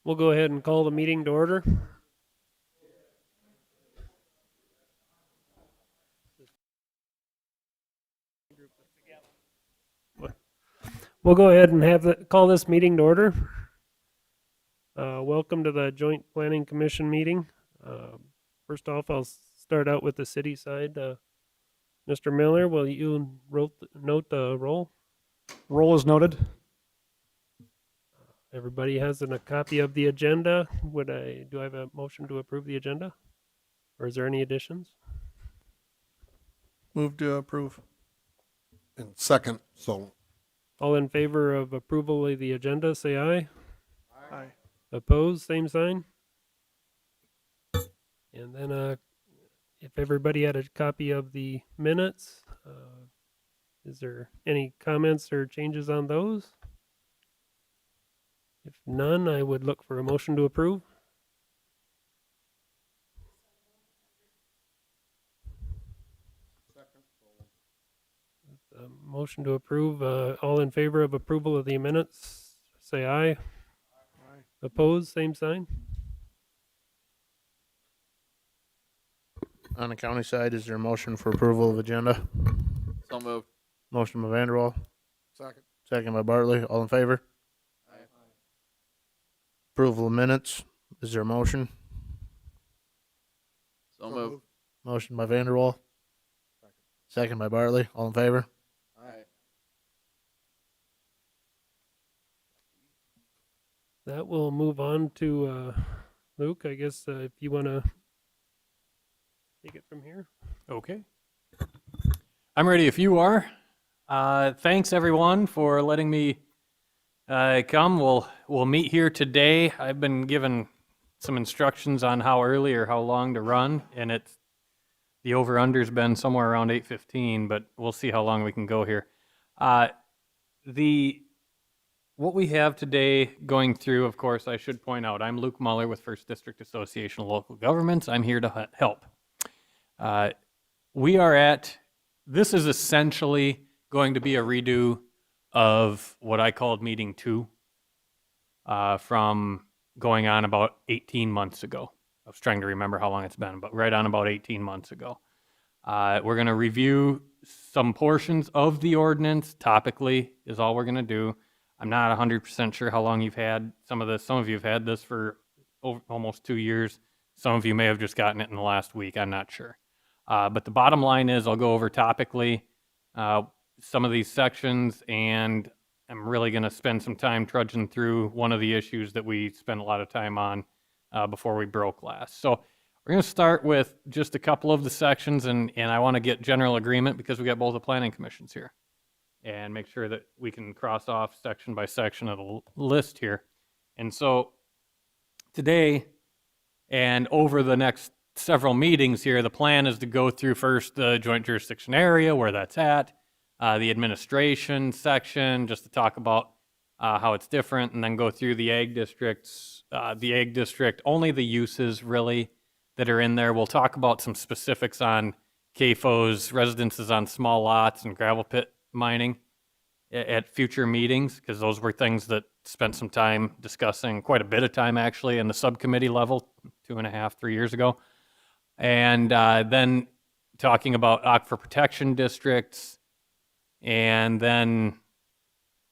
We'll go ahead and call the meeting to order. We'll go ahead and call this meeting to order. Welcome to the Joint Planning Commission meeting. First off, I'll start out with the city side. Mr. Miller, will you note the roll? Roll is noted. Everybody has a copy of the agenda. Do I have a motion to approve the agenda? Or is there any additions? Move to approve. And second, so. All in favor of approval of the agenda, say aye. Aye. Opposed, same sign. And then if everybody had a copy of the minutes, is there any comments or changes on those? If none, I would look for a motion to approve. Motion to approve. All in favor of approval of the minutes, say aye. Aye. Opposed, same sign. On the county side, is there a motion for approval of agenda? So moved. Motion by Vanderwall, Second. second by Bartley. All in favor? Aye. Approval of minutes. Is there a motion? So moved. Motion by Vanderwall, second by Bartley. All in favor? Aye. That will move on to Luke, I guess, if you want to take it from here. Okay. I'm ready if you are. Thanks everyone for letting me come. We'll meet here today. I've been given some instructions on how early or how long to run, and the over-under's been somewhere around 8:15, but we'll see how long we can go here. What we have today going through, of course, I should point out, I'm Luke Muller with First District Association of Local Governments. I'm here to help. This is essentially going to be a redo of what I called meeting 2 from going on about 18 months ago. I was trying to remember how long it's been, but right on about 18 months ago. We're going to review some portions of the ordinance topically is all we're going to do. I'm not 100% sure how long you've had some of this. Some of you have had this for almost 2 years. Some of you may have just gotten it in the last week. I'm not sure. But the bottom line is I'll go over topically some of these sections, and I'm really going to spend some time trudging through one of the issues that we spent a lot of time on before we broke last. So we're going to start with just a couple of the sections, and I want to get general agreement because we got both the planning commissions here and make sure that we can cross off section by section of the list here. And so today and over the next several meetings here, the plan is to go through first the joint jurisdiction area, where that's at, the administration section, just to talk about how it's different, and then go through the ag districts, only the uses really that are in there. We'll talk about some specifics on CAFOs, residences on small lots, and gravel pit mining at future meetings, because those were things that spent some time discussing, quite a bit of time actually, in the subcommittee level 2.5, 3 years ago. And then talking about aquifer protection districts. And then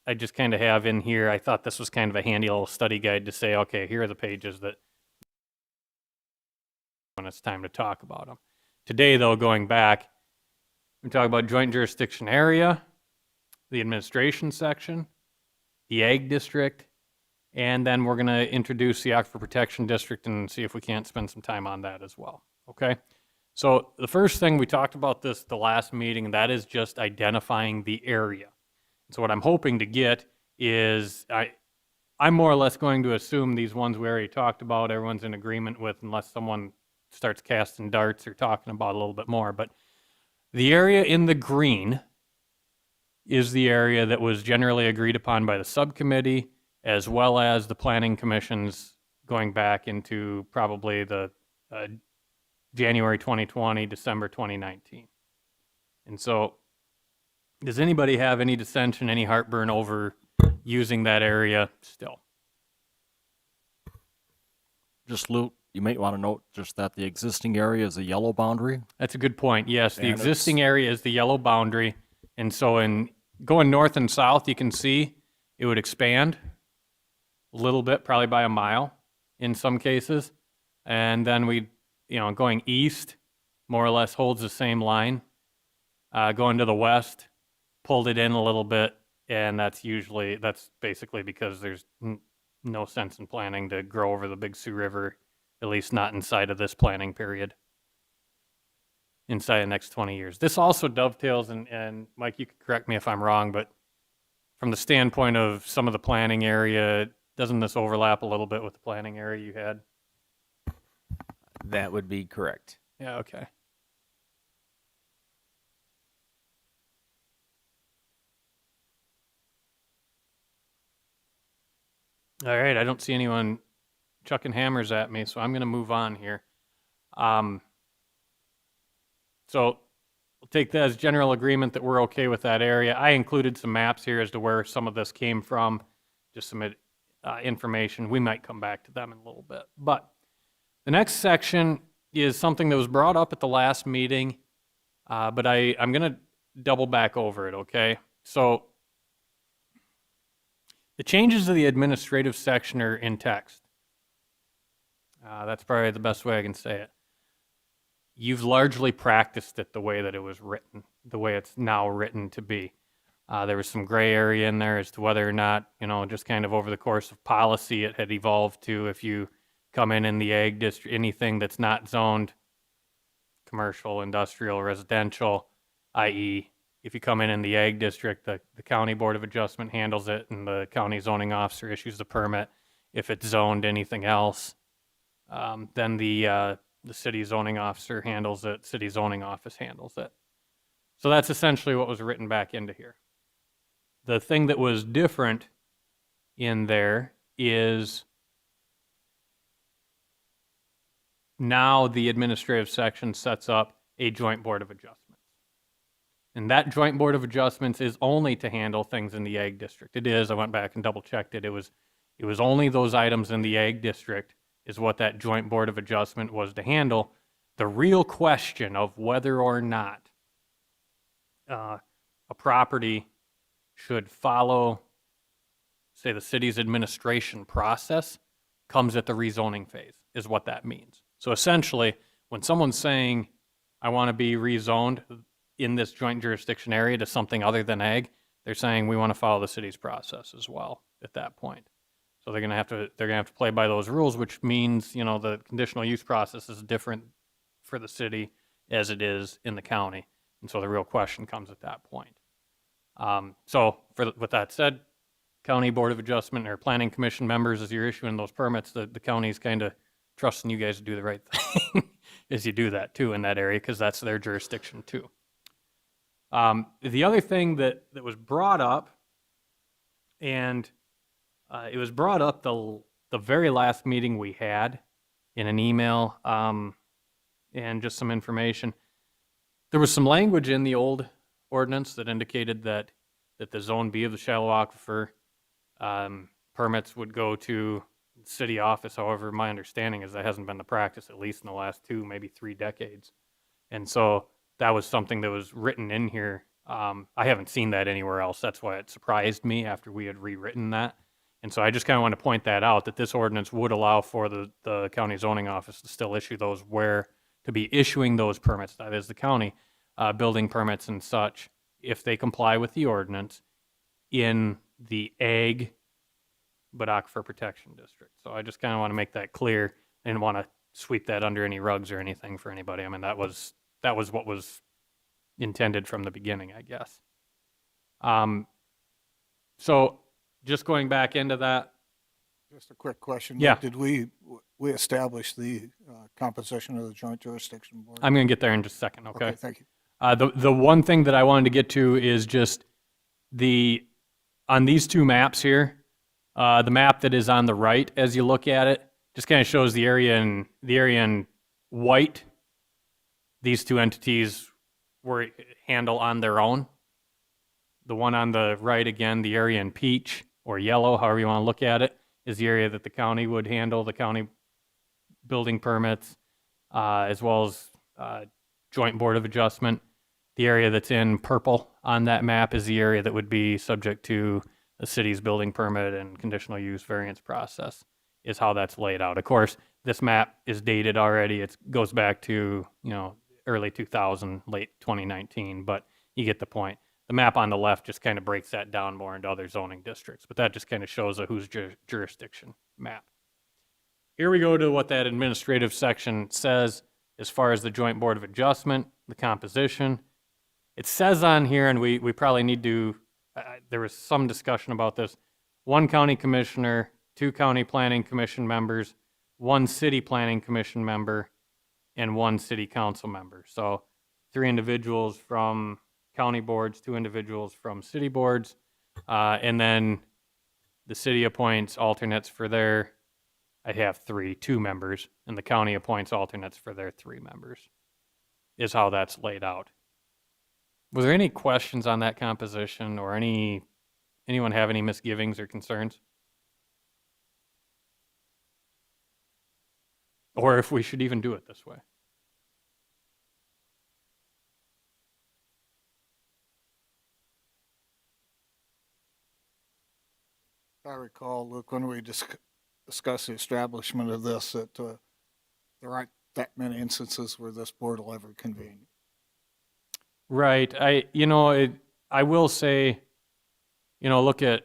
I just kind of have in here, I thought this was kind of a handy little study guide to say, okay, here are the pages that when it's time to talk about them. Today, though, going back, we talk about joint jurisdiction area, the administration section, the ag district, and then we're going to introduce the aquifer protection district and see if we can't spend some time on that as well. Okay? So the first thing, we talked about this the last meeting, and that is just identifying the area. So what I'm hoping to get is, I'm more or less going to assume these ones we already talked about, everyone's in agreement with, unless someone starts casting darts or talking about a little bit more. But the area in the green is the area that was generally agreed upon by the subcommittee, as well as the planning commissions going back into probably the January 2020, December 2019. And so, does anybody have any dissension, any heartburn over using that area still? Just Luke, you might want to note just that the existing area is a yellow boundary. That's a good point. Yes, the And existing it's- area is the yellow boundary. And so in going north and south, you can see it would expand a little bit, probably by a mile in some cases. And then going east, more or less holds the same line. Going to the west, pulled it in a little bit. And that's basically because there's no sense in planning to grow over the Big Sioux River, at least not inside of this planning period, inside the next 20 years. This also dovetails, and Mike, you could correct me if I'm wrong, but from the standpoint of some of the planning area, doesn't this overlap a little bit with the planning area you had? That would be correct. Yeah, okay. All right, I don't see anyone chucking hammers at me, so I'm going to move on here. So we'll take that as general agreement that we're okay with that area. I included some maps here as to where some of this came from, just some information. We might come back to them in a little bit. But the next section is something that was brought up at the last meeting, but I'm going to double back over it, okay? So the changes to the administrative section are in text. That's probably the best way I can say it. You've largely practiced it the way that it was written, the way it's now written to be. There was some gray area in there as to whether or not, just kind of over the course of policy, it had evolved to if you come in the ag district, anything that's not zoned commercial, industrial, residential, i.e., if you come in the ag district, the county board of adjustment handles it and the county zoning officer issues the permit. If it's zoned anything else, then the city zoning officer handles it, city zoning office handles it. So that's essentially what was written back into here. The thing that was different in there is now the administrative section sets up a joint board of adjustments. And that joint board of adjustments is only to handle things in the ag district. It is, I went back and double checked it. It was only those items in the ag district is what that joint board of adjustment was to handle. The real question of whether or not a property should follow, say, the city's administration process comes at the rezoning phase, is what that means. So essentially, when someone's saying, I want to be rezoned in this joint jurisdiction area to something other than ag, they're saying we want to follow the city's process as well at that point. So they're going to have to play by those rules, which means, the conditional use process is different for the city as it is in the county. And so the real question comes at that point. With that said, county board of adjustment or planning commission members, as you're issuing those permits, the county's kind of trusting you guys to do the right thing as you do that too in that area, because that's their jurisdiction too. The other thing that was brought up, and it was brought up the very last meeting we had in an email and just some information. There was some language in the old ordinance that indicated that the Zone B of the shallow aquifer permits would go to the city office. However, my understanding is that hasn't been the practice, at least in the last 2, maybe 3 decades. And so that was something that was written in here. I haven't seen that anywhere else. That's why it surprised me after we had rewritten that. And so I just kind of want to point that out, that this ordinance would allow for the county zoning office to still issue those, to be issuing those permits, that is the county, building permits and such, if they comply with the ordinance in the ag but aquifer protection district. So I just kind of want to make that clear. I didn't want to sweep that under any rugs or anything for anybody. I mean, that was what was intended from the beginning, I guess. So just going back into that. Just a quick question. Yeah. Did we establish the composition of the joint jurisdiction board? I'm going to get there in just a second, okay? Thank you. The one thing that I wanted to get to is just on these 2 maps here, the map that is on the right as you look at it, just kind of shows the area in white. These 2 entities were handle on their own. The one on the right, again, the area in peach or yellow, however you want to look at it, is the area that the county would handle. The county building permits, as well as joint board of adjustment. The area that's in purple on that map is the area that would be subject to the city's building permit and conditional use variance process, is how that's laid out. Of course, this map is dated already. It goes back to, early 2000, late 2019, but you get the point. The map on the left just kind of breaks that down more into other zoning districts, but that just kind of shows a whose jurisdiction map. Here we go to what that administrative section says as far as the joint board of adjustment, the composition. It says on here, and we probably need to, there was some discussion about this, 1 county commissioner, 2 county planning commission members, 1 city planning commission member, and 1 city council member. So 3 individuals from county boards, 2 individuals from city boards, and then the city appoints alternates for their, I have 2 members, and the county appoints alternates for their 3 members, is how that's laid out. Was there any questions on that composition, or anyone have any misgivings or concerns? Or if we should even do it this way? I recall, Luke, when we discussed the establishment of this, that there aren't that many instances where this board will ever convene. Right. I will say, look at,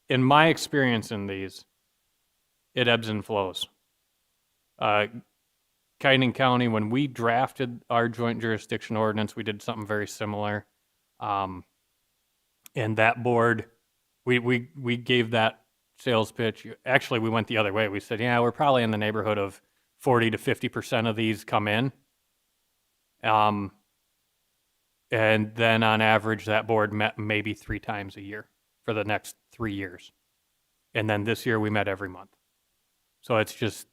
in my experience in these, it ebbs and flows. Keining County, when we drafted our joint jurisdiction ordinance, we did something very similar. And that board, we gave that sales pitch. Actually, we went the other way. We said, yeah, we're probably in the neighborhood of 40 to 50% of these come in. And then on average, that board met maybe 3 times a year for the next 3 years. And then this year we met every month. So it's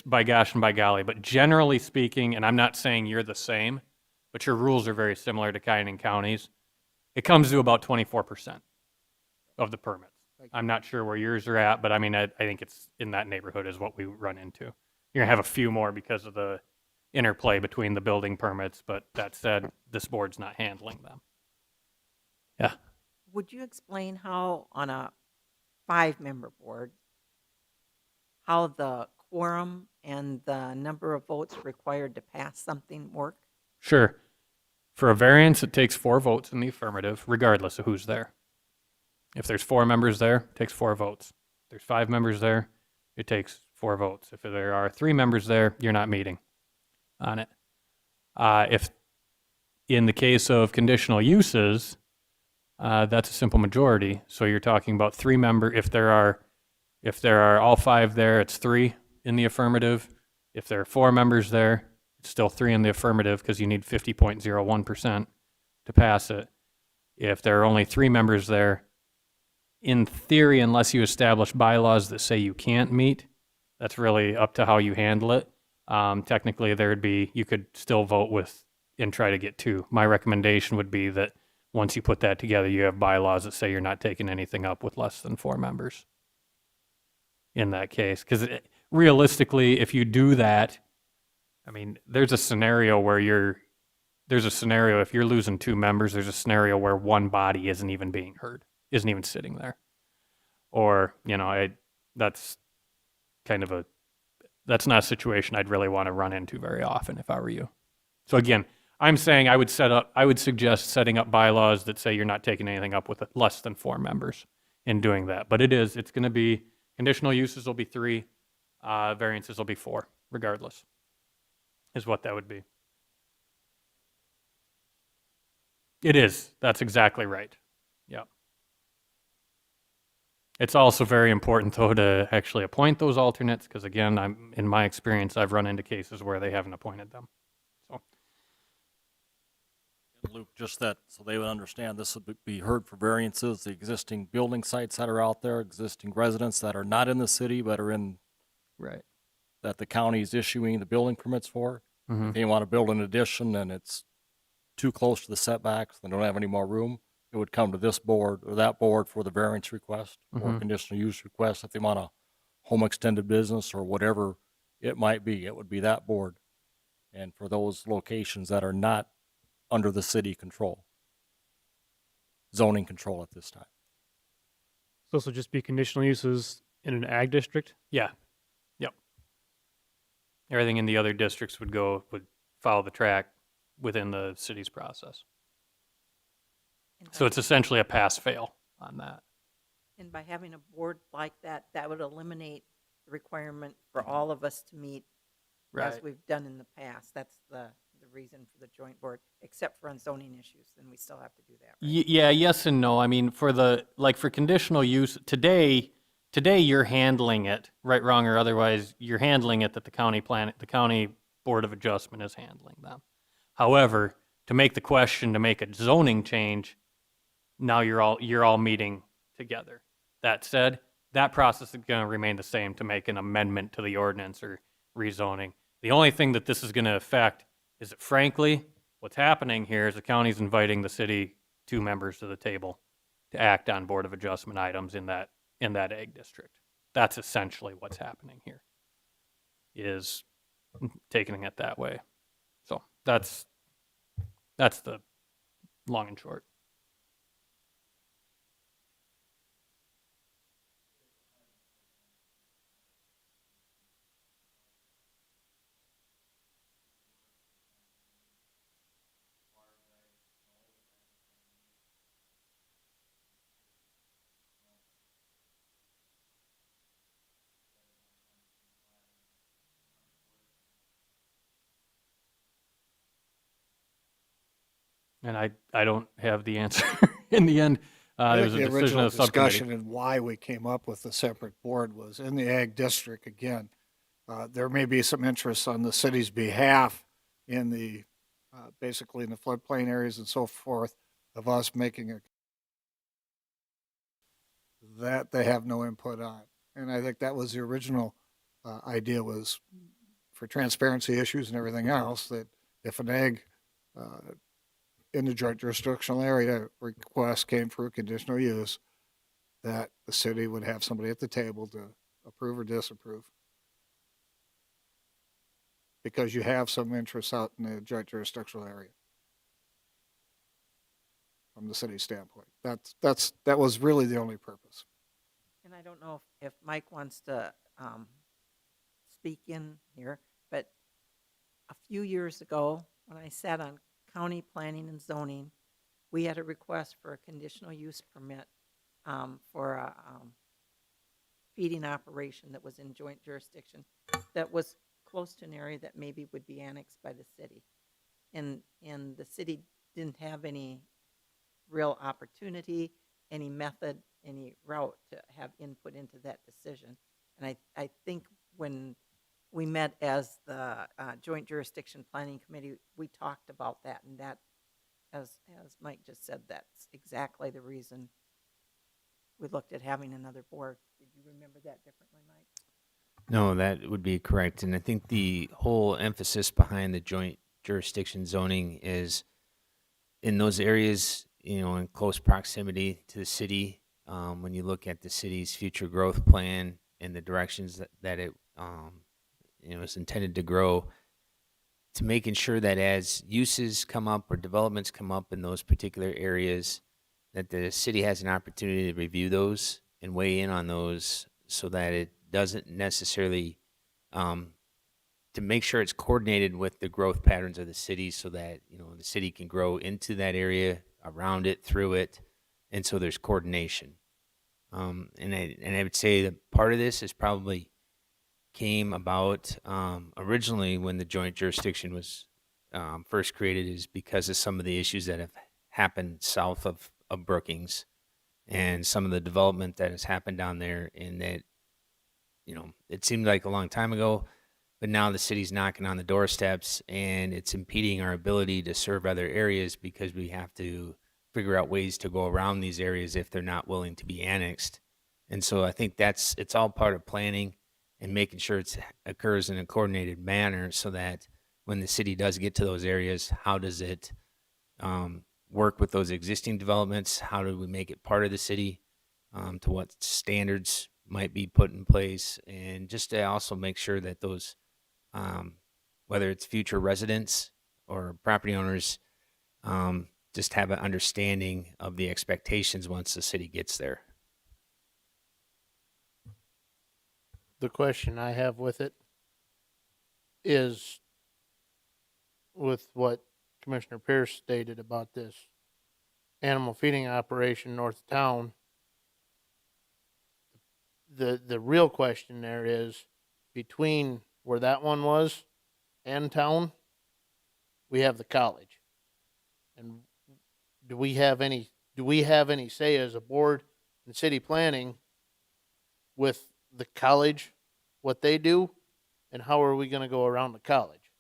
by gosh and by golly. But generally speaking, and I'm not saying you're the same, but your rules are very similar to Keining County's, it comes to about 24% of the permits. I'm not sure where yours are at, but I mean, I think it's in that neighborhood is what we run into. You're going to have a few more because of the interplay between the building permits, but that said, this board's not handling them. Yeah. Would you explain how on a 5-member board, how the quorum and the number of votes required to pass something work? Sure. For a variance, it takes 4 votes in the affirmative, regardless of who's there. If there's 4 members there, it takes 4 votes. If there's 5 members there, it takes 4 votes. If there are 3 members there, you're not meeting on it. If in the case of conditional uses, that's a simple majority. So you're talking about 3 member. If there are all 5 there, it's 3 in the affirmative. If there are 4 members there, it's still 3 in the affirmative because you need 50.01% to pass it. If there are only 3 members there, in theory, unless you establish bylaws that say you can't meet, that's really up to how you handle it. Technically, you could still vote with and try to get 2. My recommendation would be that once you put that together, you have bylaws that say you're not taking anything up with less than 4 members in that case. Because realistically, if you do that, I mean, there's a scenario if you're losing 2 members, there's a scenario where one body isn't even being heard, isn't even sitting there. Or, that's not a situation I'd really want to run into very often if I were you. So again, I'm saying I would suggest setting up bylaws that say you're not taking anything up with less than 4 members in doing that. But it's going to be, conditional uses will be 3, variances will be 4, regardless, is what that would be. It is. That's exactly right. Yeah. It's also very important, though, to actually appoint those alternates, because again, in my experience, I've run into cases where they haven't appointed them. So, Luke, just that, so they would understand this would be heard for variances, the existing building sites that are out there, existing residents that are not in the city, but are in, right, that the county is issuing the building permits for. Mm-hmm. If they want to build an addition and it's too close to the setbacks, they don't have any more room, it would come to this board or that board for the variance request or conditional use request if they want to home extended business or whatever it might be. It would be that board. And for those locations that are not under the city control, zoning control at this time. So this will just be conditional uses in an ag district? Yeah. Yep. Everything in the other districts would follow the track within the city's process. So it's essentially a pass-fail on that. And by having a board like that, that would eliminate the requirement for all of us to meet as Right. we've done in the past. That's the reason for the joint board, except for on zoning issues, then we still have to do that, right? Yeah, yes and no. I mean, for conditional use, today you're handling it, right, wrong, or otherwise, you're handling it that the county board of adjustment is handling them. However, to make a zoning change, now you're all meeting together. That said, that process is going to remain the same to make an amendment to the ordinance or rezoning. The only thing that this is going to affect is that, frankly, what's happening here is the county's inviting the city 2 members to the table to act on Board of Adjustment items in that ag district. That's essentially what's happening here, is taking it that way. So that's the long and short. And I don't have the answer in the end. I There think was a the decision original of the subcommittee. discussion and why we came up with the separate board was in the ag district again. There may be some interest on the city's behalf in the, basically in the floodplain areas and so forth, of us making a that they have no input on. And I think that was the original idea, was for transparency issues and everything else, that if an ag in the joint jurisdictional area request came for a conditional use, that the city would have somebody at the table to approve or disapprove. Because you have some interest out in the joint jurisdictional area from the city standpoint. That was really the only purpose. And I don't know if Mike wants to speak in here, but a few years ago, when I sat on county planning and zoning, we had a request for a conditional use permit for a feeding operation that was in joint jurisdiction that was close to an area that maybe would be annexed by the city. And the city didn't have any real opportunity, any method, any route to have input into that decision. And I think when we met as the Joint Jurisdiction Planning Committee, we talked about that, and that, as Mike just said, that's exactly the reason we looked at having another board. Did you remember that differently, Mike? No, that would be correct. And I think the whole emphasis behind the joint jurisdiction zoning is in those areas, in close proximity to the city. When you look at the city's future growth plan and the directions that it is intended to grow, to making sure that as uses come up or developments come up in those particular areas, that the city has an opportunity to review those and weigh in on those, so that it doesn't necessarily, to make sure it's coordinated with the growth patterns of the city, so that the city can grow into that area, around it, through it, and so there's coordination. And I would say that part of this is probably came about originally when the joint jurisdiction was first created, is because of some of the issues that have happened south of Brookings, and some of the development that has happened down there. And that, it seemed like a long time ago, but now the city's knocking on the doorsteps, and it's impeding our ability to serve other areas, because we have to figure out ways to go around these areas if they're not willing to be annexed. And so I think it's all part of planning and making sure it occurs in a coordinated manner, so that when the city does get to those areas, how does it work with those existing developments? How do we make it part of the city? To what standards? might be put in place, and just to also make sure that those, whether it's future residents or property owners, just have an understanding of the expectations once the city gets there. The question I have with it is with what Commissioner Pierce stated about this animal feeding operation north of town. The real question there is between where that one was and town, we have the college. And do we have any say as a board and city planning with the college, what they do, and how are we going to go around the college?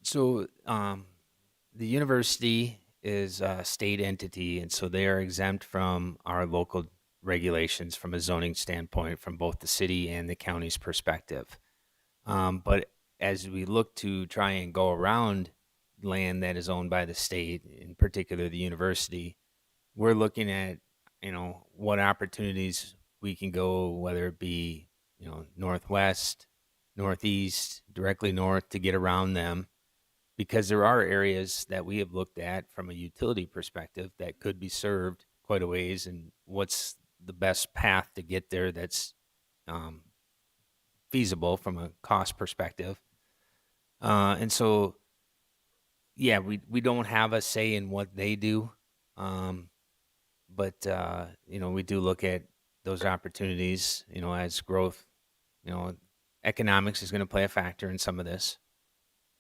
So the university is a state entity, and so they are exempt from our local regulations from a zoning standpoint from both the city and the county's perspective. But as we look to try and go around land that is owned by the state, in particular the university, we're looking at, what opportunities we can go, whether it be, northwest, northeast, directly north to get around them, because there are areas that we have looked at from a utility perspective that could be served quite a ways, and what's the best path to get there that's feasible from a cost perspective. And so, yeah, we don't have a say in what they do, but we do look at those opportunities, as growth. Economics is going to play a factor in some of this,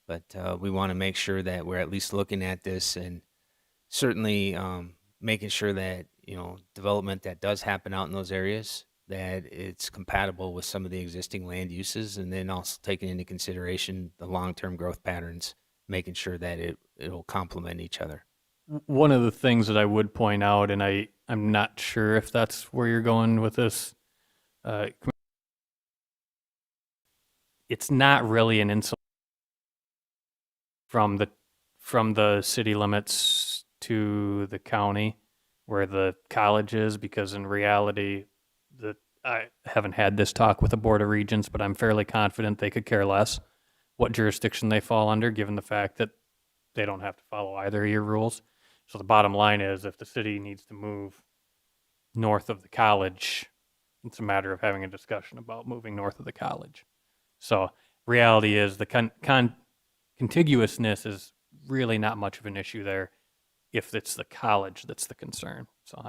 but we want to make sure that we're at least looking at this, and certainly making sure that development that does happen out in those areas, that it's compatible with some of the existing land uses, and then also taking into consideration the long-term growth patterns, making sure that it'll complement each other. One of the things that I would point out, and I'm not sure if that's where you're going with this, it's not really an insult from the city limits to the county where the college is, because in reality, I haven't had this talk with the Board of Regents, but I'm fairly confident they could care less what jurisdiction they fall under, given the fact that they don't have to follow either of your rules. So the bottom line is, if the city needs to move north of the college, it's a matter of having a discussion about moving north of the college. So reality is the contiguousness is really not much of an issue there if it's the college that's the concern. So,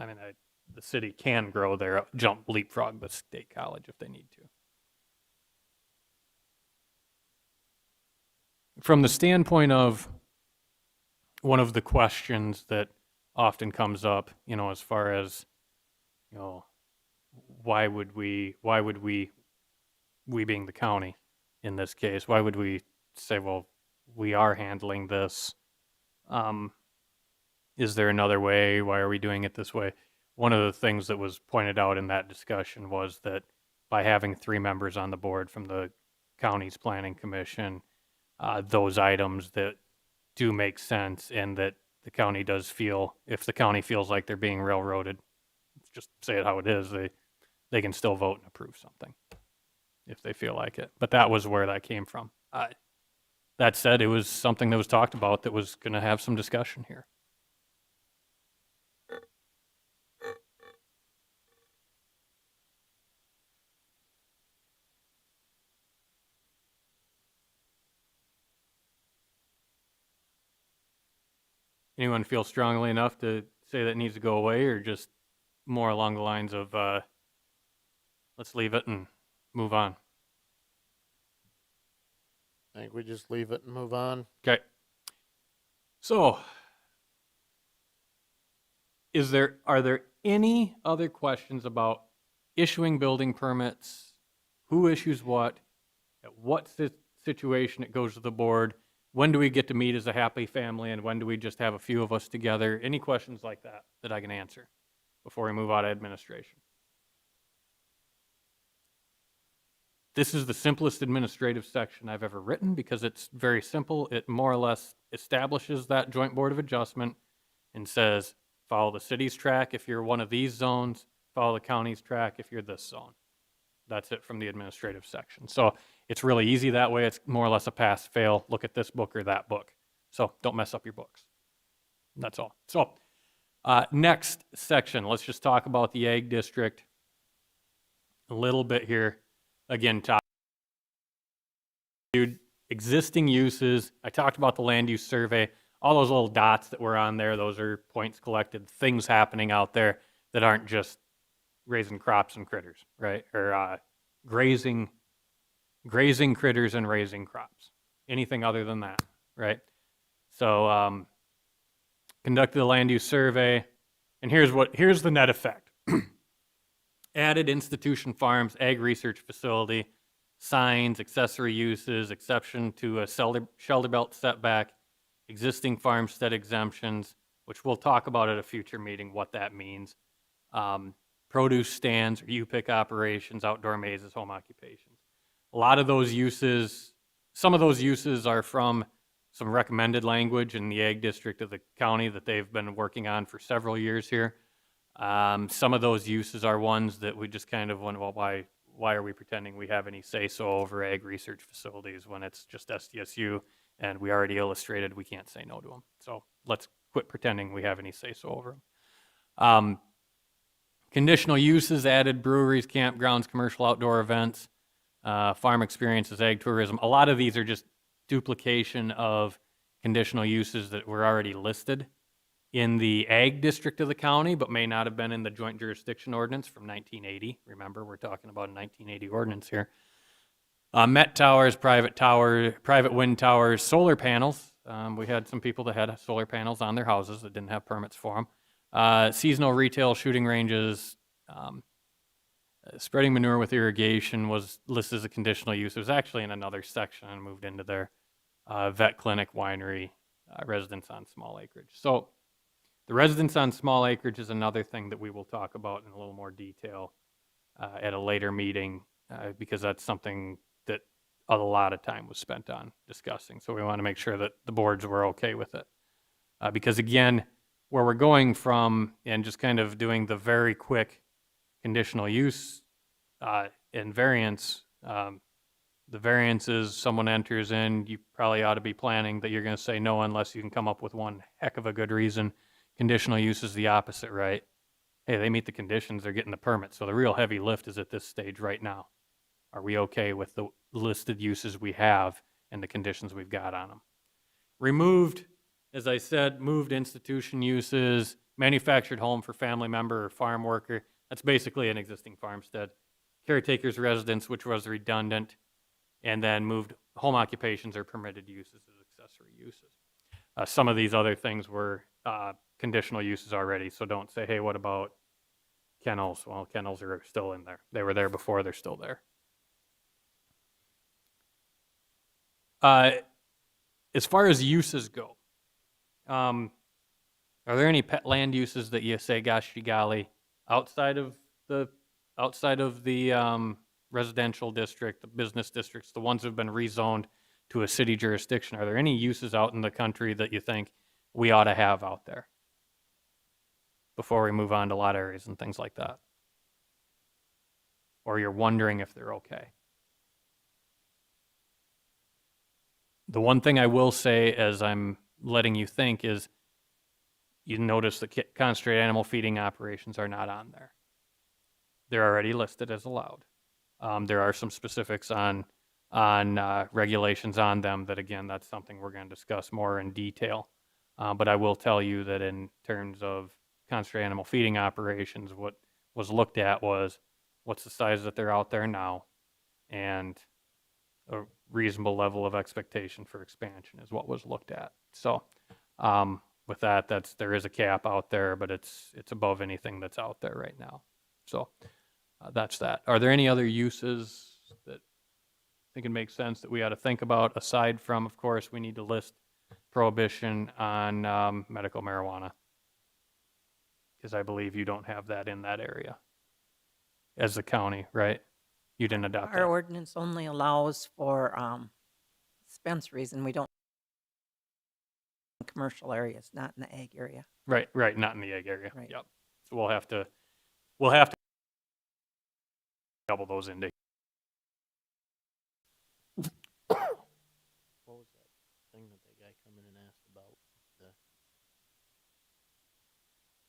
the city can grow there, leapfrog the state college if they need to. From the standpoint of one of the questions that often comes up, as far as, why would we being the county in this case, why would we say, well, we are handling this? Is there another way? Why are we doing it this way? One of the things that was pointed out in that discussion was that by having 3 members on the board from the county's planning commission, those items that do make sense and that the county does feel, if the county feels like they're being railroaded, just say it how it is, they can still vote and approve something if they feel like it. But that was where that came from. That said, it was something that was talked about that was going to have some discussion here. Anyone feel strongly enough to say that it needs to go away, or just more along the lines of let's leave it and move on? I think we just leave it and move on. Okay. So, are there any other questions about issuing building permits? Who issues what? At what situation it goes to the board? When do we get to meet as a happy family, and when do we just have a few of us together? Any questions like that I can answer before we move out of administration? This is the simplest administrative section I've ever written because it's very simple. It more or less establishes that joint board of adjustment and says, follow the city's track if you're one of these zones, follow the county's track if you're this zone. That's it from the administrative section. So it's really easy that way. It's more or less a pass fail. Look at this book or that book. So don't mess up your books. That's all. So next section, let's just talk about the Ag District a little bit here. Again, existing uses. I talked about the land use survey. All those little dots that were on there, those are points collected, things happening out there that aren't just raising crops and critters, right? Or grazing critters and raising crops. Anything other than that, right? So conducted the land use survey, and here's the net effect. Added institution farms, ag research facility, signs, accessory uses, exception to a shelter belt setback, existing farmstead exemptions, which we'll talk about at a future meeting what that means. Produce stands, or U-pick operations, outdoor mazes, home occupations. A lot of those uses, some of those uses are from some recommended language in the Ag District of the county that they've been working on for several years here. Some of those uses are ones that we just kind of went, well, why are we pretending we have any say-so over ag research facilities when it's just SDSU and we already illustrated we can't say no to them. So let's quit pretending we have any say-so over them. Conditional uses added breweries, campgrounds, commercial outdoor events, farm experiences, ag tourism. A lot of these are just duplication of conditional uses that were already listed in the ag district of the county, but may not have been in the joint jurisdiction ordinance from 1980. Remember, we're talking about a 1980 ordinance here. Met towers, private wind towers, solar panels. We had some people that had solar panels on their houses that didn't have permits for them. Seasonal retail, shooting ranges, spreading manure with irrigation was listed as a conditional use. It was actually in another section and moved into their vet clinic, winery, residence on small acreage. So the residence on small acreage is another thing that we will talk about in a little more detail at a later meeting because that's something that a lot of time was spent on discussing. So we want to make sure that the boards were okay with it. Because again, where we're going from and just kind of doing the very quick conditional use and variance, the variance is someone enters in, you probably ought to be planning that you're going to say no unless you can come up with one heck of a good reason. Conditional use is the opposite, right? Hey, they meet the conditions, they're getting the permit. So the real heavy lift is at this stage right now. Are we okay with the listed uses we have and the conditions we've got on them? Removed, as I said, moved institution uses, manufactured home for family member or farm worker. That's basically an existing farmstead. Caretaker's residence, which was redundant, and then moved home occupations or permitted uses as accessory uses. Some of these other things were conditional uses already, so don't say, hey, what about kennels? Well, kennels are still in there. They were there before, they're still there. As far as uses go, are there any pet land uses that you say, gosh, golly, outside of the residential district, the business districts, the ones that have been rezoned to a city jurisdiction? Are there any uses out in the country that you think we ought to have out there before we move on to lot areas and things like that? Or you're wondering if they're okay? The one thing I will say as I'm letting you think is you notice that concentrated animal feeding operations are not on there. They're already listed as allowed. There are some specifics on regulations on them that, again, that's something we're going to discuss more in detail. But I will tell you that in terms of concentrated animal feeding operations, what was looked at was what's the size that they're out there now, and a reasonable level of expectation for expansion is what was looked at. So with that, there is a cap out there, but it's above anything that's out there right now. So that's that. Are there any other uses that I think it makes sense that we ought to think about, aside from, of course, we need to list prohibition on medical marijuana, because I believe you don't have that in that area as the county, right? You didn't adopt Our that. ordinance only allows for dispensaries, and we don't in commercial areas, not in the ag area. Right, not in the ag area. Right. Yep. So we'll have to double those into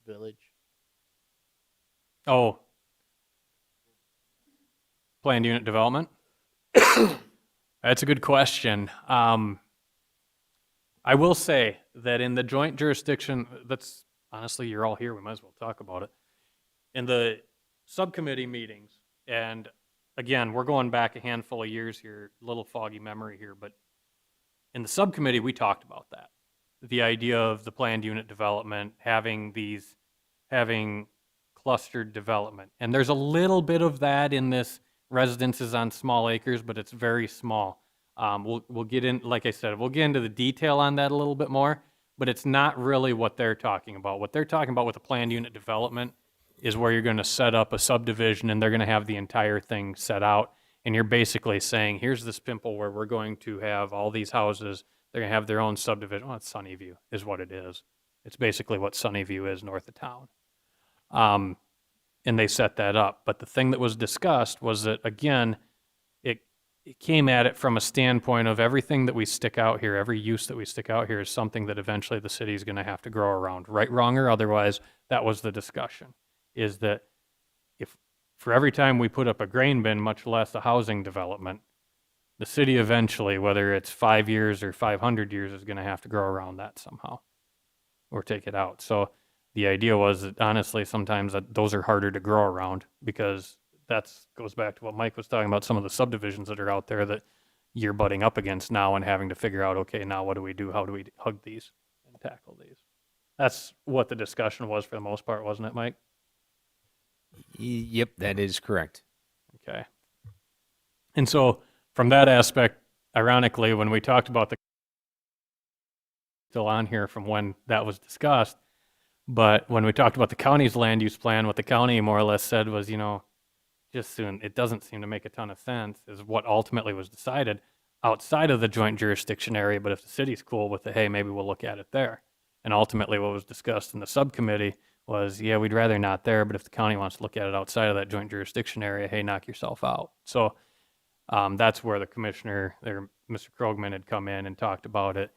village? Oh, planned unit development? That's a good question. I will say that in the joint jurisdiction, that's honestly, you're all here, we might as well talk about it. In the subcommittee meetings, and again, we're going back a handful of years here, little foggy memory here, but in the subcommittee, we talked about that. The idea of the planned unit development, having clustered development. And there's a little bit of that in this residences on small acres, but it's very small. We'll get in, like I said, we'll get into the detail on that a little bit more, but it's not really what they're talking about. What they're talking about with a planned unit development is where you're going to set up a subdivision and they're going to have the entire thing set out. And you're basically saying, here's this pimple where we're going to have all these houses. They're going to have their own subdivision. Well, it's Sunnyview is what it is. It's basically what Sunnyview is north of town. And they set that up. But the thing that was discussed was that, again, it came at it from a standpoint of everything that we stick out here, every use that we stick out here is something that eventually the city is going to have to grow around, right, wrong, or otherwise. That was the discussion, is that if for every time we put up a grain bin, much less a housing development, the city eventually, whether it's 5 years or 500 years, is going to have to grow around that somehow or take it out. So the idea was that honestly, sometimes those are harder to grow around because that goes back to what Mike was talking about, some of the subdivisions that are out there that you're butting up against now and having to figure out, okay, now what do we do? How do we hug these and tackle these? That's what the discussion was for the most part, wasn't it, Mike? Yep, that is correct. Okay. And so from that aspect, ironically, when we talked about still on here from when that was discussed, but when we talked about the county's land use plan, what the county more or less said was, just soon, it doesn't seem to make a ton of sense, is what ultimately was decided outside of the joint jurisdiction area. But if the city's cool with it, hey, maybe we'll look at it there. And ultimately what was discussed in the subcommittee was, yeah, we'd rather not there, but if the county wants to look at it outside of that joint jurisdiction area, hey, knock yourself out. So that's where the commissioner, Mr. Krogman, had come in and talked about it.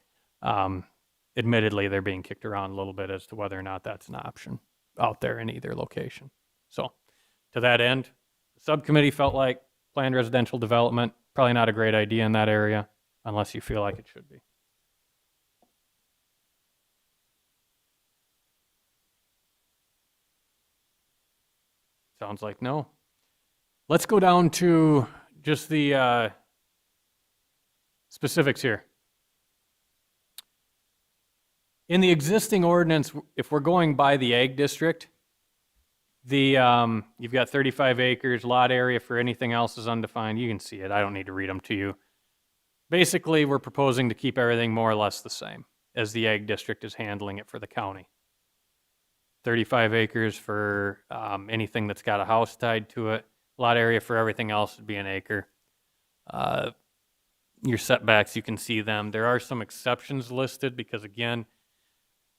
Admittedly, they're being kicked around a little bit as to whether or not that's an option out there in either location. So to that end, the subcommittee felt like planned residential development, probably not a great idea in that area unless you feel like it should be. Sounds like no. Let's go down to just the specifics here. In the existing ordinance, if we're going by the ag district, you've got 35 acres, lot area for anything else is undefined. You can see it. I don't need to read them to you. Basically, we're proposing to keep everything more or less the same as the ag district is handling it for the county. 35 acres for anything that's got a house tied to it. Lot area for everything else would be an acre. Your setbacks, you can see them. There are some exceptions listed because, again,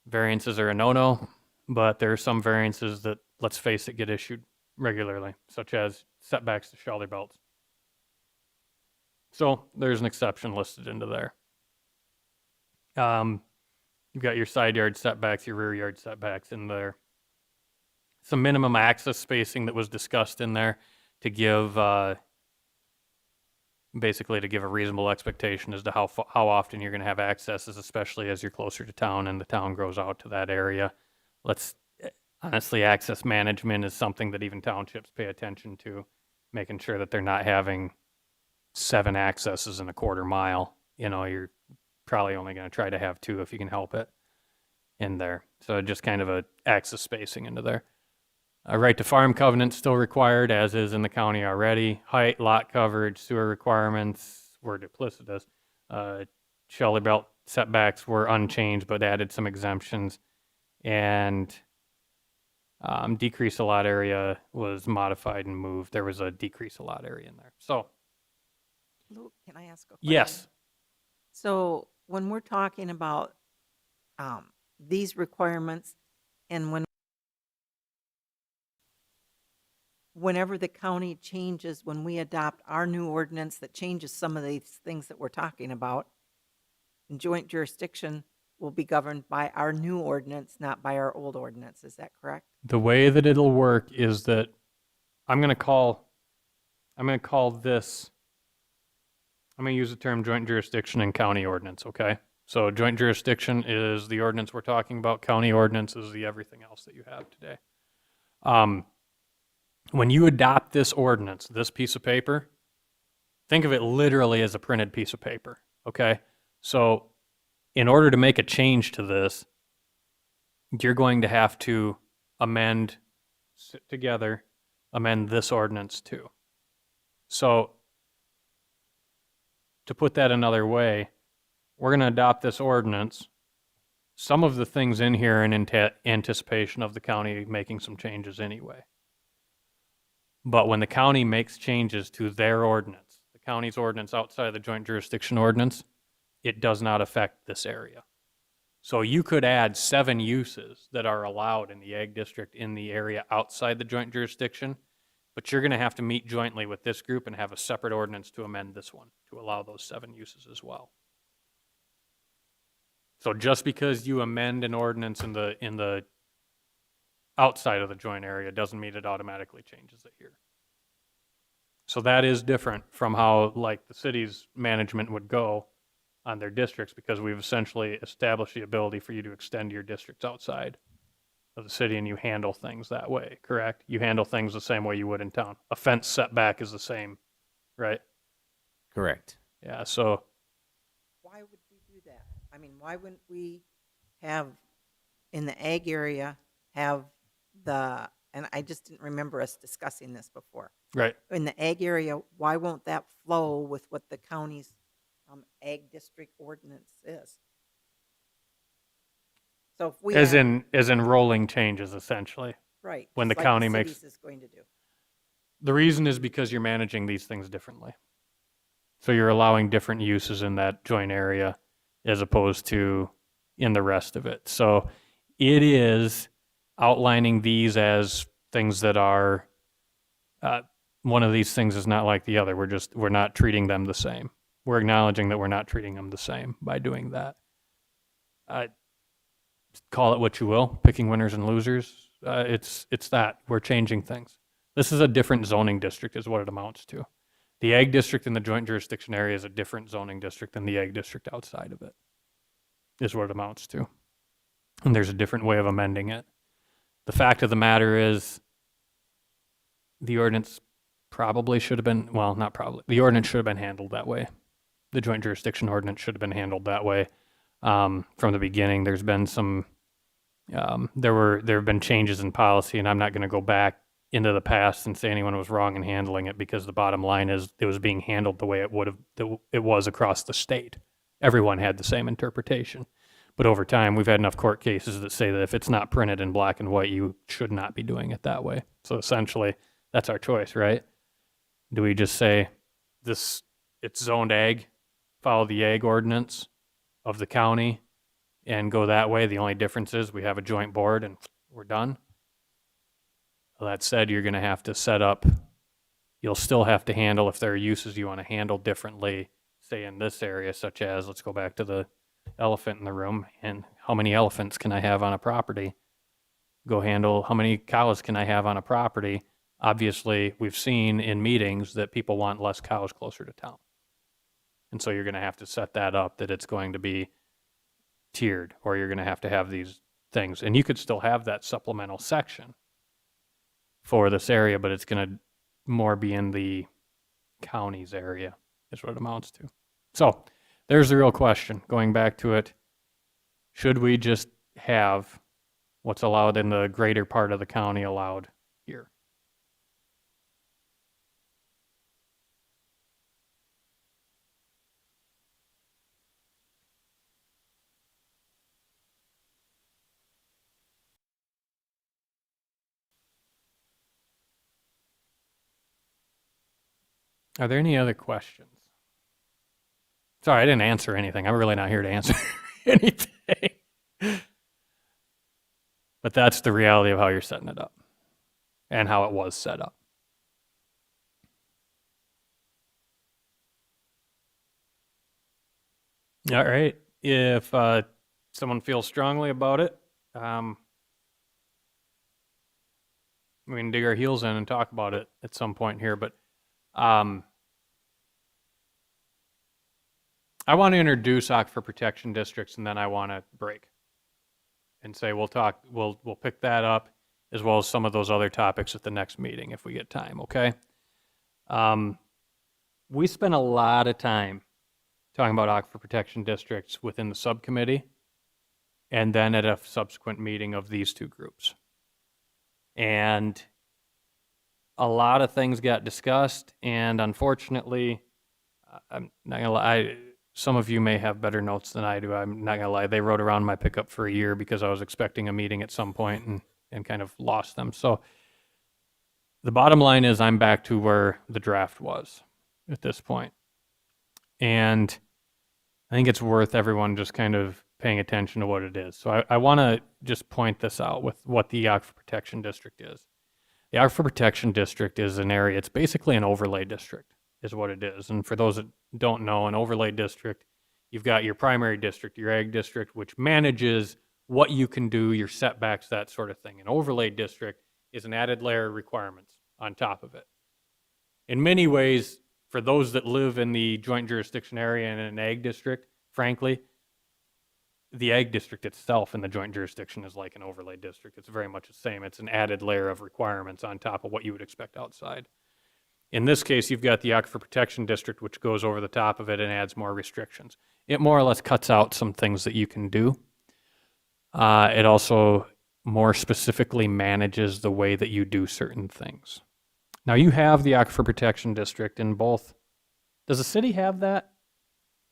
variances are a no-no, but there are some variances that, let's face it, get issued regularly, such as setbacks to shoulder belts. So there's an exception listed into there. You've got your side yard setbacks, your rear yard setbacks in there. Some minimum access spacing that was discussed in there to give, basically to give a reasonable expectation as to how often you're going to have accesses, especially as you're closer to town and the town grows out to that area. Honestly, access management is something that even townships pay attention to, making sure that they're not having 7 accesses in a quarter mile. You're probably only going to try to have 2 if you can help it in there. So just kind of a access spacing into there. A right to farm covenant still required, as is in the county already. Height, lot coverage, sewer requirements were duplicitous. Shoulder belt setbacks were unchanged, but added some exemptions. And decrease a lot area was modified and moved. There was a decrease a lot area in there. So, Luke, can I ask a question? yes. So when we're talking about these requirements, and whenever the county changes, when we adopt our new ordinance that changes some of these things that we're talking about in joint jurisdiction, will be governed by our new ordinance, not by our old ordinance. Is that correct? The way that it'll work is that I'm going to call this, I'm going to use the term joint jurisdiction and county ordinance, okay? So joint jurisdiction is the ordinance we're talking about. County ordinance is the everything else that you have today. When you adopt this ordinance, this piece of paper, think of it literally as a printed piece of paper, okay? So in order to make a change to this, you're going to have to sit together, amend this ordinance too. So to put that another way, we're going to adopt this ordinance. Some of the things in here are in anticipation of the county making some changes anyway. But when the county makes changes to their ordinance, the county's ordinance outside of the joint jurisdiction ordinance, it does not affect this area. So you could add 7 uses that are allowed in the ag district in the area outside the joint jurisdiction, but you're going to have to meet jointly with this group and have a separate ordinance to amend this one to allow those 7 uses as well. So just because you amend an ordinance in the outside of the joint area doesn't mean it automatically changes it here. So that is different from how like the city's management would go on their districts, because we've essentially established the ability for you to extend your districts outside of the city and you handle things that way, correct? You handle things the same way you would in town. A fence setback is the same, right? Correct. Yeah, so Why would we do that? I mean, why wouldn't we have, in the ag area, have and I just didn't remember us discussing this before. right. In the ag area, why won't that flow with what the county's ag district ordinance is? So if we As have- in rolling changes essentially. right, when just the like county makes- cities is going to do. The reason is because you're managing these things differently. So you're allowing different uses in that joint area as opposed to in the rest of it. So it is outlining these as things that are, one of these things is not like the other. We're not treating them the same. We're acknowledging that we're not treating them the same by doing that. Call it what you will, picking winners and losers. It's that. We're changing things. This is a different zoning district is what it amounts to. The ag district in the joint jurisdiction area is a different zoning district than the ag district outside of it, is what it amounts to. And there's a different way of amending it. The fact of the matter is the ordinance probably should have been, well, not probably, the ordinance should have been handled that way. The joint jurisdiction ordinance should have been handled that way from the beginning. There's been some, there have been changes in policy, and I'm not going to go back into the past and say anyone was wrong in handling it, because the bottom line is it was being handled the way it was across the state. Everyone had the same interpretation. But over time, we've had enough court cases that say that if it's not printed in black and white, you should not be doing it that way. So essentially, that's our choice, right? Do we just say it's zoned ag, follow the ag ordinance of the county and go that way? The only difference is we have a joint board and we're done. Well, that said, you're going to have to set up, you'll still have to handle if there are uses you want to handle differently, say in this area, such as, let's go back to the elephant in the room, and how many elephants can I have on a property? Go handle how many cows can I have on a property? Obviously, we've seen in meetings that people want less cows closer to town. And so you're going to have to set that up, that it's going to be tiered, or you're going to have these things. And you could still have that supplemental section for this area, but it's going to more be in the county's area, is what it amounts to. So there's the real question. Going back to it, should we just have what's allowed in the greater part of the county allowed here? Are there any other questions? Sorry, I didn't answer anything. I'm really not here to answer anything. But that's the reality of how you're setting it up and how it was set up. All right. If someone feels strongly about it, we can dig our heels in and talk about it at some point here, but I want to introduce aquifer protection districts, and then I want to break and say we'll pick that up as well as some of those other topics at the next meeting if we get time, okay? We spent a lot of time talking about aquifer protection districts within the subcommittee and then at a subsequent meeting of these two groups. And a lot of things got discussed, and unfortunately, I'm not gonna lie, some of you may have better notes than I do. I'm not gonna lie, they rode around my pickup for a year because I was expecting a meeting at some point and kind of lost them. So the bottom line is I'm back to where the draft was at this point. And I think it's worth everyone just kind of paying attention to what it is. So I want to just point this out with what the Aquifer Protection District is. The Aquifer Protection District is an area, it's basically an overlay district is what it is. And for those that don't know, an overlay district, you've got your primary district, your ag district, which manages what you can do, your setbacks, that sort of thing. An overlay district is an added layer of requirements on top of it. In many ways, for those that live in the joint jurisdiction area and in an ag district, frankly, the ag district itself in the joint jurisdiction is like an overlay district. It's very much the same. It's an added layer of requirements on top of what you would expect outside. In this case, you've got the Aquifer Protection District, which goes over the top of it and adds more restrictions. It more or less cuts out some things that you can do. It also more specifically manages the way that you do certain things. Now, you have the Aquifer Protection District in both. Does the city have that?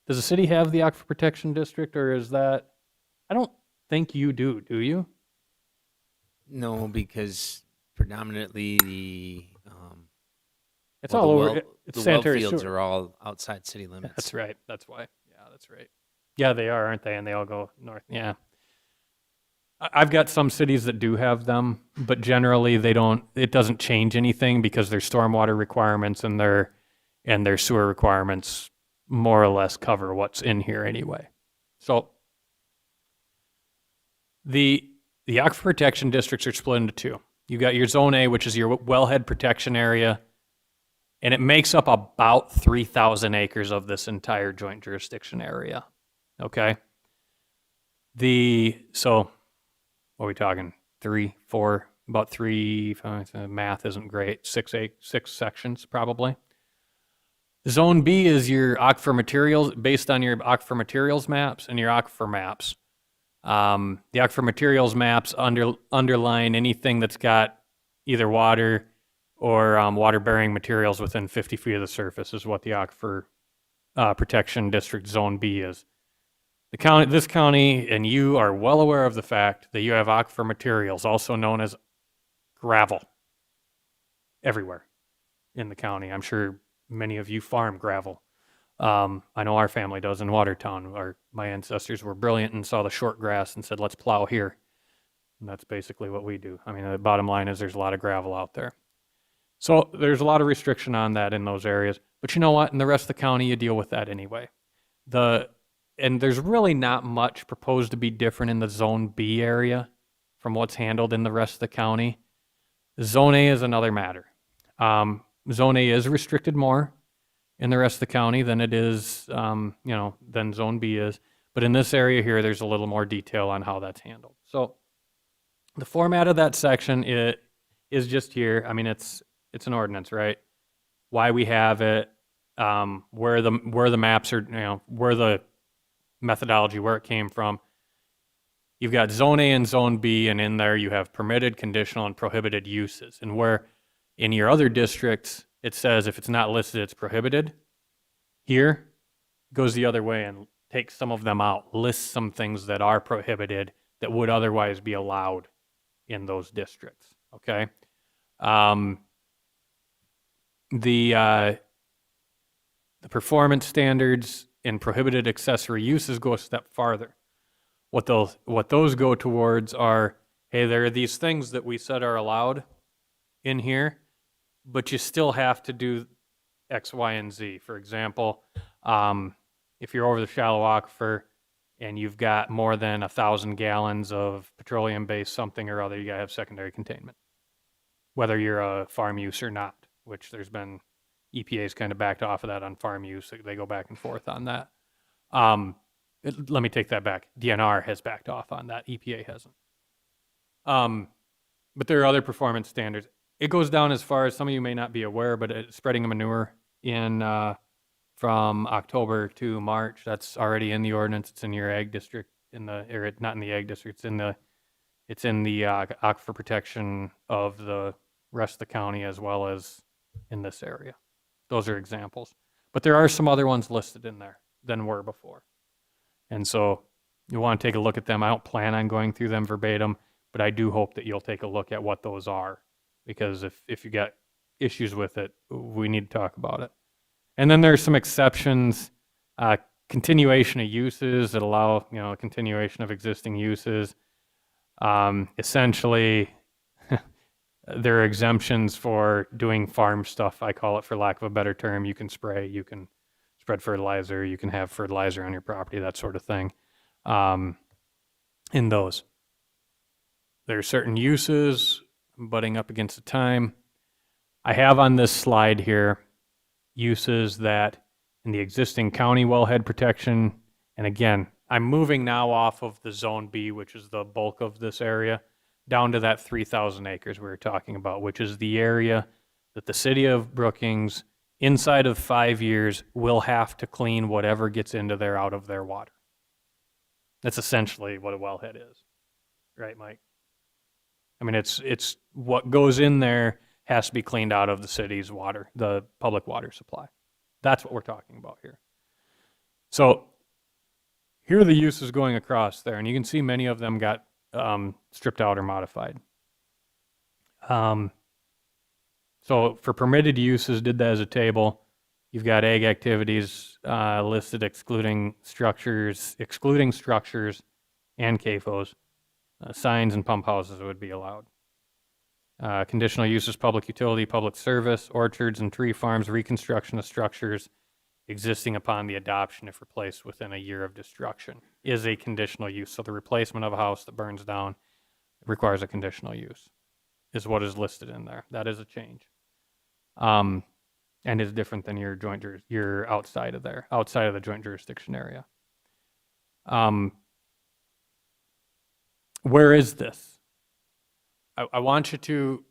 Does the city have the Aquifer Protection District, or is that? I don't think you do you? No, because predominantly the it's all over. It's the sanitary well fields sewer. are all outside city limits. That's right. That's why. Yeah, that's right. Yeah, they are, aren't they? And they all go north. Yeah. I've got some cities that do have them, but generally they don't. It doesn't change anything because their stormwater requirements and their sewer requirements more or less cover what's in here anyway. So the aquifer protection districts are split into two. You got your Zone A, which is your wellhead protection area, and it makes up about 3,000 acres of this entire joint jurisdiction area. Okay. So what are we talking? 3, 4, about 3, math isn't great, 6 sections probably. Zone B is your aquifer materials, based on your aquifer materials maps and your aquifer maps. The aquifer materials maps underline anything that's got either water or water-bearing materials within 50 feet of the surface is what the Aquifer Protection District Zone B is. This county, and you are well aware of the fact that you have aquifer materials, also known as gravel, everywhere in the county. I'm sure many of you farm gravel. I know our family does in Watertown. My ancestors were brilliant and saw the short grass and said, let's plow here. And that's basically what we do. I mean, the bottom line is there's a lot of gravel out there. So there's a lot of restriction on that in those areas. But you know what? In the rest of the county, you deal with that anyway. And there's really not much proposed to be different in the Zone B area from what's handled in the rest of the county. Zone A is another matter. Zone A is restricted more in the rest of the county than it is, than Zone B is. But in this area here, there's a little more detail on how that's handled. So the format of that section is just here. I mean, it's an ordinance, right? Why we have it, where the maps are, where the methodology, where it came from. You've got Zone A and Zone B, and in there you have permitted, conditional, and prohibited uses. And where in your other districts, it says if it's not listed, it's prohibited. Here, it goes the other way and takes some of them out, lists some things that are prohibited that would otherwise be allowed in those districts, okay? The performance standards in prohibited accessory uses go a step farther. What those go towards are, hey, there are these things that we said are allowed in here, but you still have to do X, Y, and Z. For example, if you're over the shallow aquifer and you've got more than 1,000 gallons of petroleum-based something or other, you gotta have secondary containment. Whether you're a farm use or not, which there's been, EPA's kind of backed off of that on farm use. They go back and forth on that. Let me take that back. DNR has backed off on that. EPA hasn't. But there are other performance standards. It goes down as far as some of you may not be aware, but spreading a manure in from October to March, that's already in the ordinance. It's in your ag district, or not in the ag district. It's in the aquifer protection of the rest of the county as well as in this area. Those are examples. But there are some other ones listed in there than were before. And so you want to take a look at them. I don't plan on going through them verbatim, but I do hope that you'll take a look at what those are. Because if you got issues with it, we need to talk about it. And then there's some exceptions, continuation of uses that allow, continuation of existing uses. Essentially, there are exemptions for doing farm stuff. I call it, for lack of a better term. You can spray, you can spread fertilizer, you can have fertilizer on your property, that sort of thing. In those, there are certain uses butting up against the time. I have on this slide here uses that in the existing county wellhead protection, and again, I'm moving now off of the Zone B, which is the bulk of this area, down to that 3,000 acres we were talking about, which is the area that the city of Brookings, inside of 5 years, will have to clean whatever gets into there out of their water. That's essentially what a wellhead is. Right, Mike? I mean, it's what goes in there has to be cleaned out of the city's water, the public water supply. That's what we're talking about here. So here are the uses going across there, and you can see many of them got stripped out or modified. So for permitted uses, did that as a table. You've got ag activities listed excluding structures and CAFOs. Signs and pump houses would be allowed. Conditional uses, public utility, public service, orchards and tree farms, reconstruction of structures existing upon the adoption if replaced within a year of destruction is a conditional use. So the replacement of a house that burns down requires a conditional use, is what is listed in there. That is a change. And is different than your outside of there, outside of the joint jurisdiction area. Where is this? I want you to,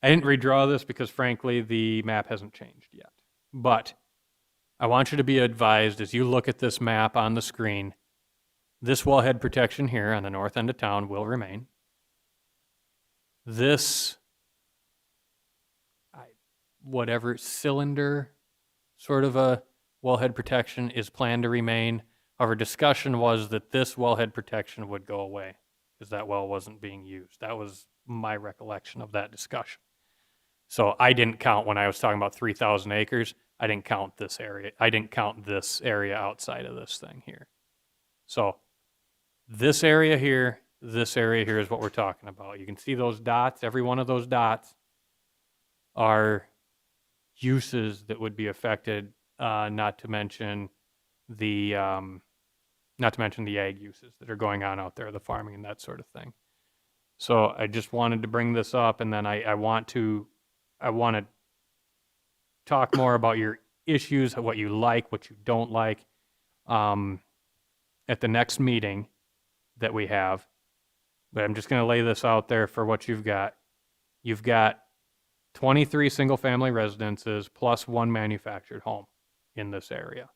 I didn't redraw this because frankly the map hasn't changed yet. But I want you to be advised as you look at this map on the screen, this wellhead protection here on the north end of town will remain. This, whatever cylinder sort of a wellhead protection is planned to remain. However, discussion was that this wellhead protection would go away because that well wasn't being used. That was my recollection of that discussion. So I didn't count when I was talking about 3,000 acres. I didn't count this area. I didn't count this area outside of this thing here. So this area here is what we're talking about. You can see those dots. Every one of those dots are uses that would be affected, not to mention the ag uses that are going on out there, the farming and that sort of thing. So I just wanted to bring this up, and then I want to talk more about your issues, what you like, what you don't like, at the next meeting that we have. But I'm just going to lay this out there for what you've got. You've got 23 single-family residences plus one manufactured home in this area.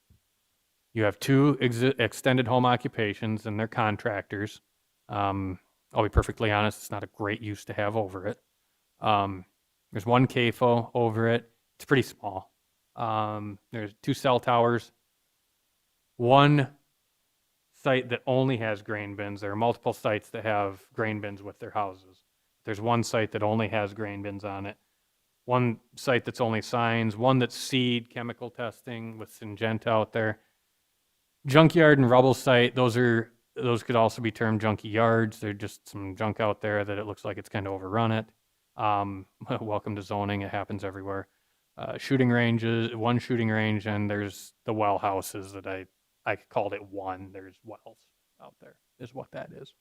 You have two extended home occupations, and they're contractors. I'll be perfectly honest, it's not a great use to have over it. There's one CAFO over it. It's pretty small. There's two cell towers. One site that only has grain bins. There are multiple sites that have grain bins with their houses. There's one site that only has grain bins on it. One site that's only signs. One that's seed, chemical testing with Syngenta out there. Junkyard and rubble site, those could also be termed junky yards. They're just some junk out there that it looks like it's kind of overrun it. Welcome to zoning, it happens everywhere. Shooting ranges, one shooting range, and there's the well houses that I I called it one. There's wells out there, is what that is.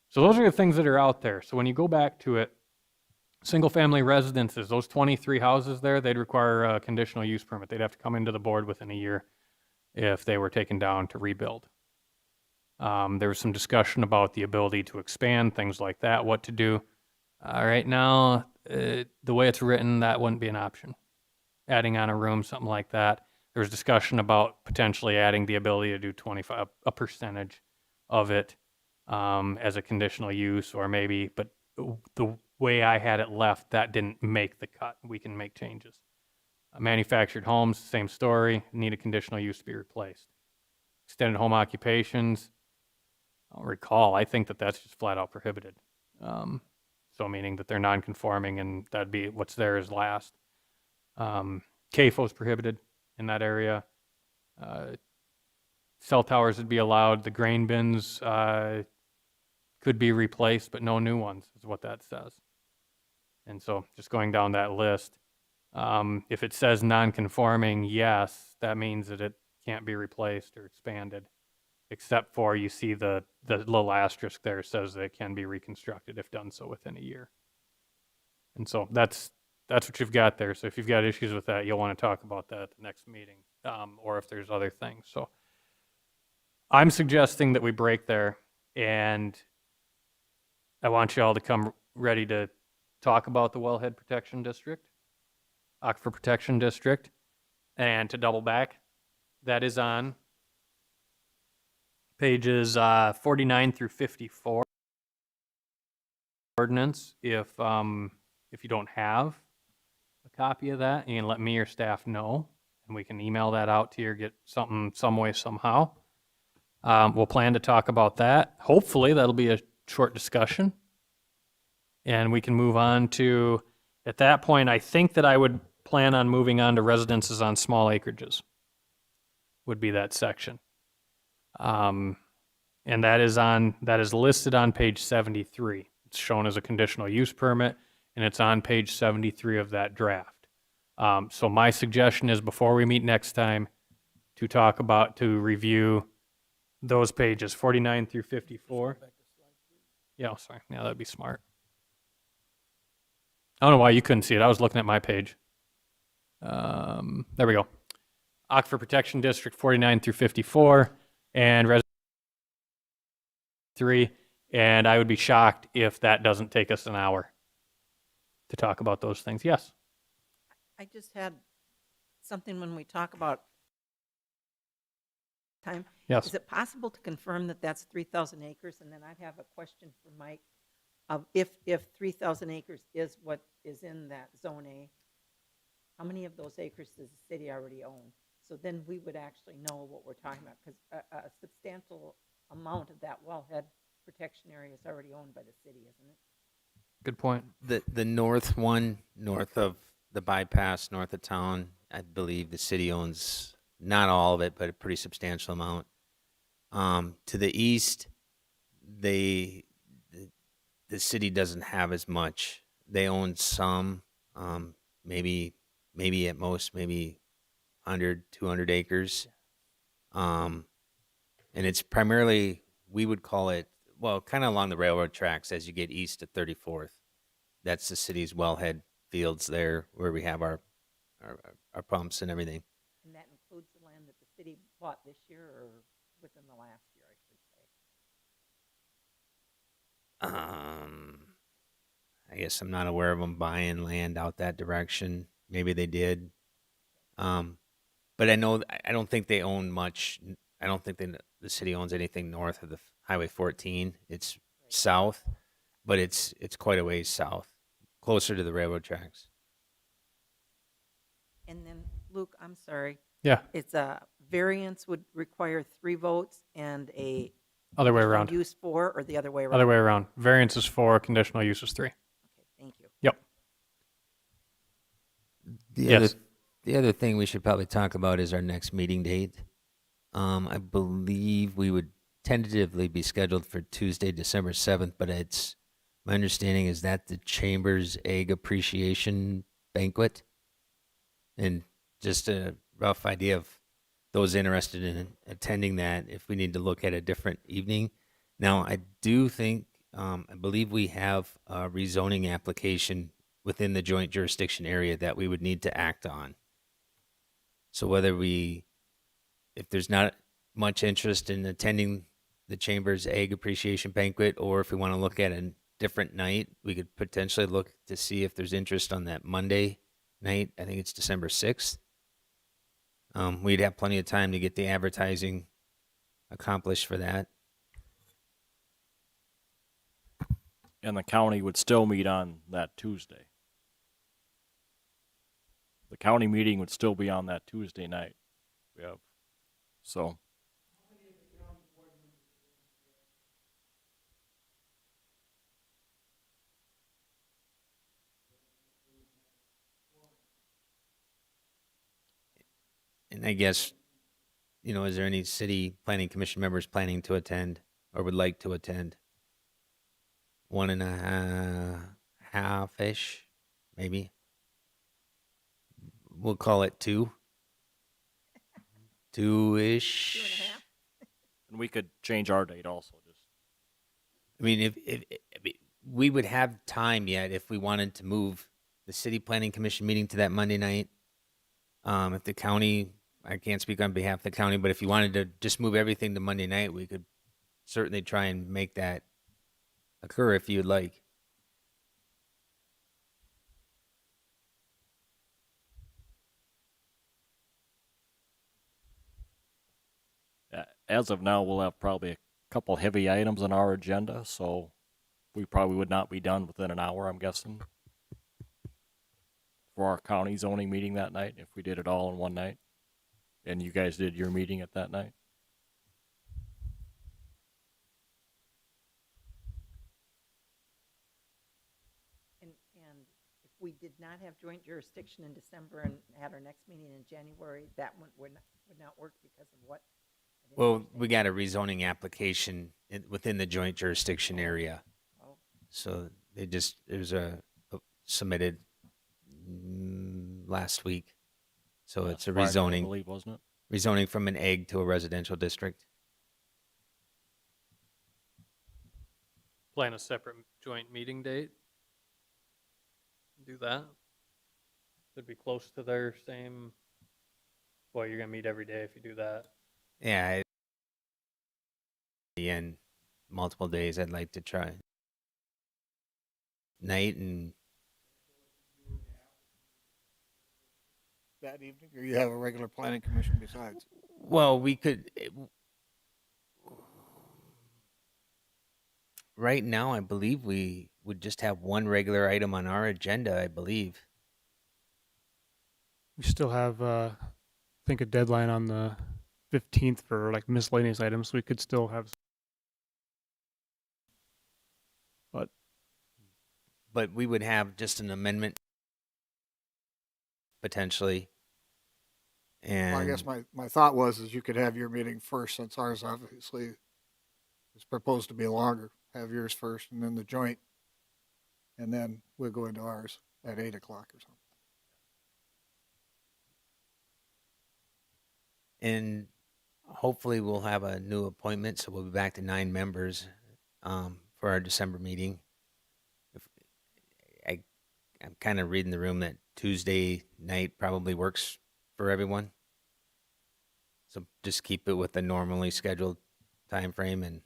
So those are the things that are out there. So when you go back to it, single-family residences, those 23 houses there, they'd require a conditional use permit. They'd have to come into the board within a year if they were taken down to rebuild. There was some discussion about the ability to expand, things like that, what to do. Right now, the way it's written, that wouldn't be an option. Adding on a room, something like that. There was discussion about potentially adding the ability to do 25, a percentage of it as a conditional use, or maybe, but the way I had it left, that didn't make the cut. We can make changes. Manufactured homes, same story, need a conditional use to be replaced. Extended home occupations, I don't recall, I think that that's just flat out prohibited. So meaning that they're non-conforming and that'd be what's there is last. CAFO's prohibited in that area. Cell towers would be allowed. The grain bins could be replaced, but no new ones is what that says. And so just going down that list, if it says non-conforming, yes, that means that it can't be replaced or expanded, except for you see the little asterisk there says that it can be reconstructed if done so within a year. And so that's what you've got there. So if you've got issues with that, you'll want to talk about that at the next meeting, or if there's other things. So I'm suggesting that we break there, and I want you all to come ready to talk about the Wellhead Protection District, Aquifer Protection District, and to double back, that is on pages 49 through 54 ordinance. If you don't have a copy of that, you can let me or staff know, and we can email that out to you or get something some way somehow. We'll plan to talk about that. Hopefully that'll be a short discussion, and we can move on to, at that point, I think that I would plan on moving on to residences on small acreages, would be that section. And that is listed on page 73. It's shown as a conditional use permit, and it's on page 73 of that draft. So my suggestion is, before we meet next time, to review those pages 49 through 54. Yeah, sorry. Yeah, that'd be smart. I don't know why you couldn't see it. I was looking at my page. There we go. Aquifer Protection District 49 through 54 and Res 3. And I would be shocked if that doesn't take us an hour to talk about those things. Yes? I just had something when we talk about time. Yes. Is it possible to confirm that that's 3,000 acres? And then I'd have a question for Mike. If 3,000 acres is what is in that Zone A, how many of those acres does the city already own? So then we would actually know what we're talking about, because a substantial amount of that wellhead protection area is already owned by the city, isn't it? Good point. The north one, north of the bypass, north of town, I believe the city owns not all of it, but a pretty substantial amount. To the east, the city doesn't have as much. They own some, maybe at most, maybe 100, 200 acres. And it's primarily, we would call it, well, kind of along the railroad tracks as you get east of 34th. That's the city's wellhead fields there where we have our pumps and everything. And that includes the land that the city bought this year, or within the last year, I should say? I guess I'm not aware of them buying land out that direction. Maybe they did. But I don't think they own much. I don't think the city owns anything north of the Highway 14. It's south, but it's quite a ways south, closer to the railroad tracks. And then, Luke, I'm sorry. Yeah. It's a variance would require 3 votes and a Other way around. use 4, or the other way around? Other way around. Variance is 4, conditional use is 3. Okay, thank you. Yep. The other thing we should probably talk about is our next meeting date. I believe we would tentatively be scheduled for Tuesday, December 7th, but my understanding is that the Chamber's Egg Appreciation Banquet. And just a rough idea of those interested in attending that if we need to look at a different evening. Now, I do think, I believe we have a rezoning application within the joint jurisdiction area that we would need to act on. So if there's not much interest in attending the Chamber's Egg Appreciation Banquet, or if we want to look at a different night, we could potentially look to see if there's interest on that Monday night. I think it's December 6th. We'd have plenty of time to get the advertising accomplished for that. And the county would still meet on that Tuesday. The county meeting would still be on that Tuesday night. We have, so. And I guess, is there any city planning commission members planning to attend or would like to attend? 1.5-ish, maybe. We'll call it 2. 2-ish. And we could change our date also. I mean, if we would have time yet if we wanted to move the city planning commission meeting to that Monday night. If the county, I can't speak on behalf of the county, but if you wanted to just move everything to Monday night, we could certainly try and make that occur if you'd like. As of now, we'll have probably a couple heavy items on our agenda, so we probably would not be done within an hour, I'm guessing, for our county zoning meeting that night, if we did it all in one night, and you guys did your meeting at that night. And if we did not have joint jurisdiction in December and had our next meeting in January, that one would not work because of what? I didn't Well, understand. we got a rezoning application within the joint jurisdiction area. Oh. So it was submitted last week. So it's a Friday, I rezoning. believe, wasn't it? Rezoning from an egg to a residential district. Plan a separate joint meeting date. Do that. It'd be close to their same. Well, you're gonna meet every day if you do that. Yeah. And multiple days I'd like to try. Night and That evening, or you have a regular planning commission besides? well, we could. Right now, I believe we would just have one regular item on our agenda, I believe. We still have, I think, a deadline on the 15th for like miscellaneous items. So we could still have. But we would have just an amendment potentially. And Well, I guess my thought is you could have your meeting first, since ours obviously is proposed to be longer. Have yours first and then the joint. And then we'll go into ours at 8 o'clock or something. And hopefully we'll have a new appointment, so we'll be back to 9 members for our December meeting. I'm kind of reading the room that Tuesday night probably works for everyone. So just keep it with the normally scheduled time frame. And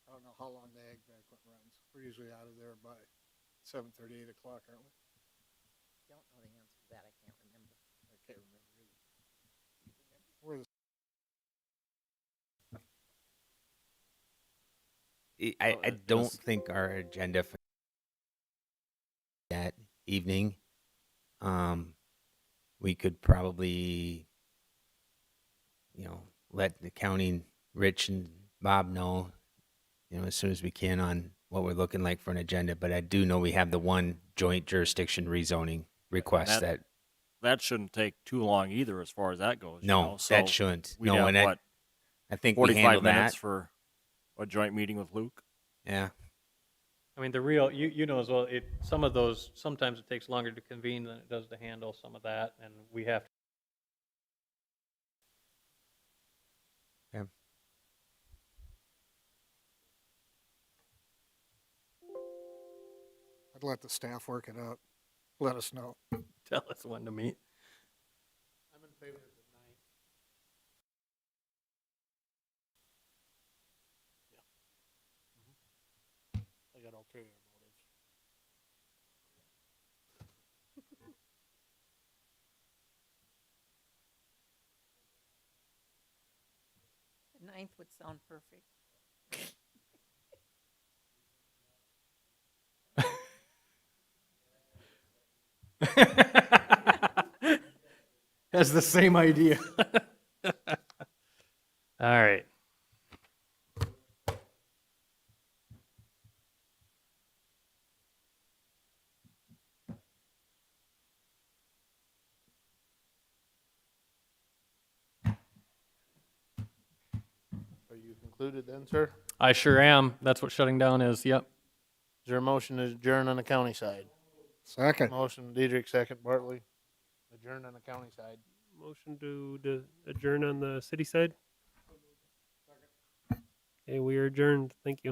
I don't know how long the egg banquet runs. We're usually out of there by 7:30, 8 o'clock, aren't we? Don't know the answer to that. I can't remember. I can't remember either. We're the I don't think our agenda for that evening, we could probably, let the county, Rich and Bob know, as soon as we can on what we're looking like for an agenda. But I do know we have the one joint jurisdiction rezoning request That shouldn't take too long either, as far as that goes. No, So that shouldn't. we'd No, have, and what, I think we 45 handle minutes that. for a joint meeting with Luke? Yeah. I mean, the real, you know as well, some of those, sometimes it takes longer to convene than it does to handle some of that, and we have to. I'd let the staff work it out. Let us know. Tell us when to meet. I'm in favor of the 9th. I got ulterior motives. The 9th would sound perfect. Has the same idea. All right. Are you concluded then, sir? I sure am. That's what shutting down is. Yep. Is there a motion to adjourn on the county side? Second. Motion Diedrich, second Bartley. Adjourn on the county side. Motion to adjourn on the city side? Okay, we are adjourned. Thank you.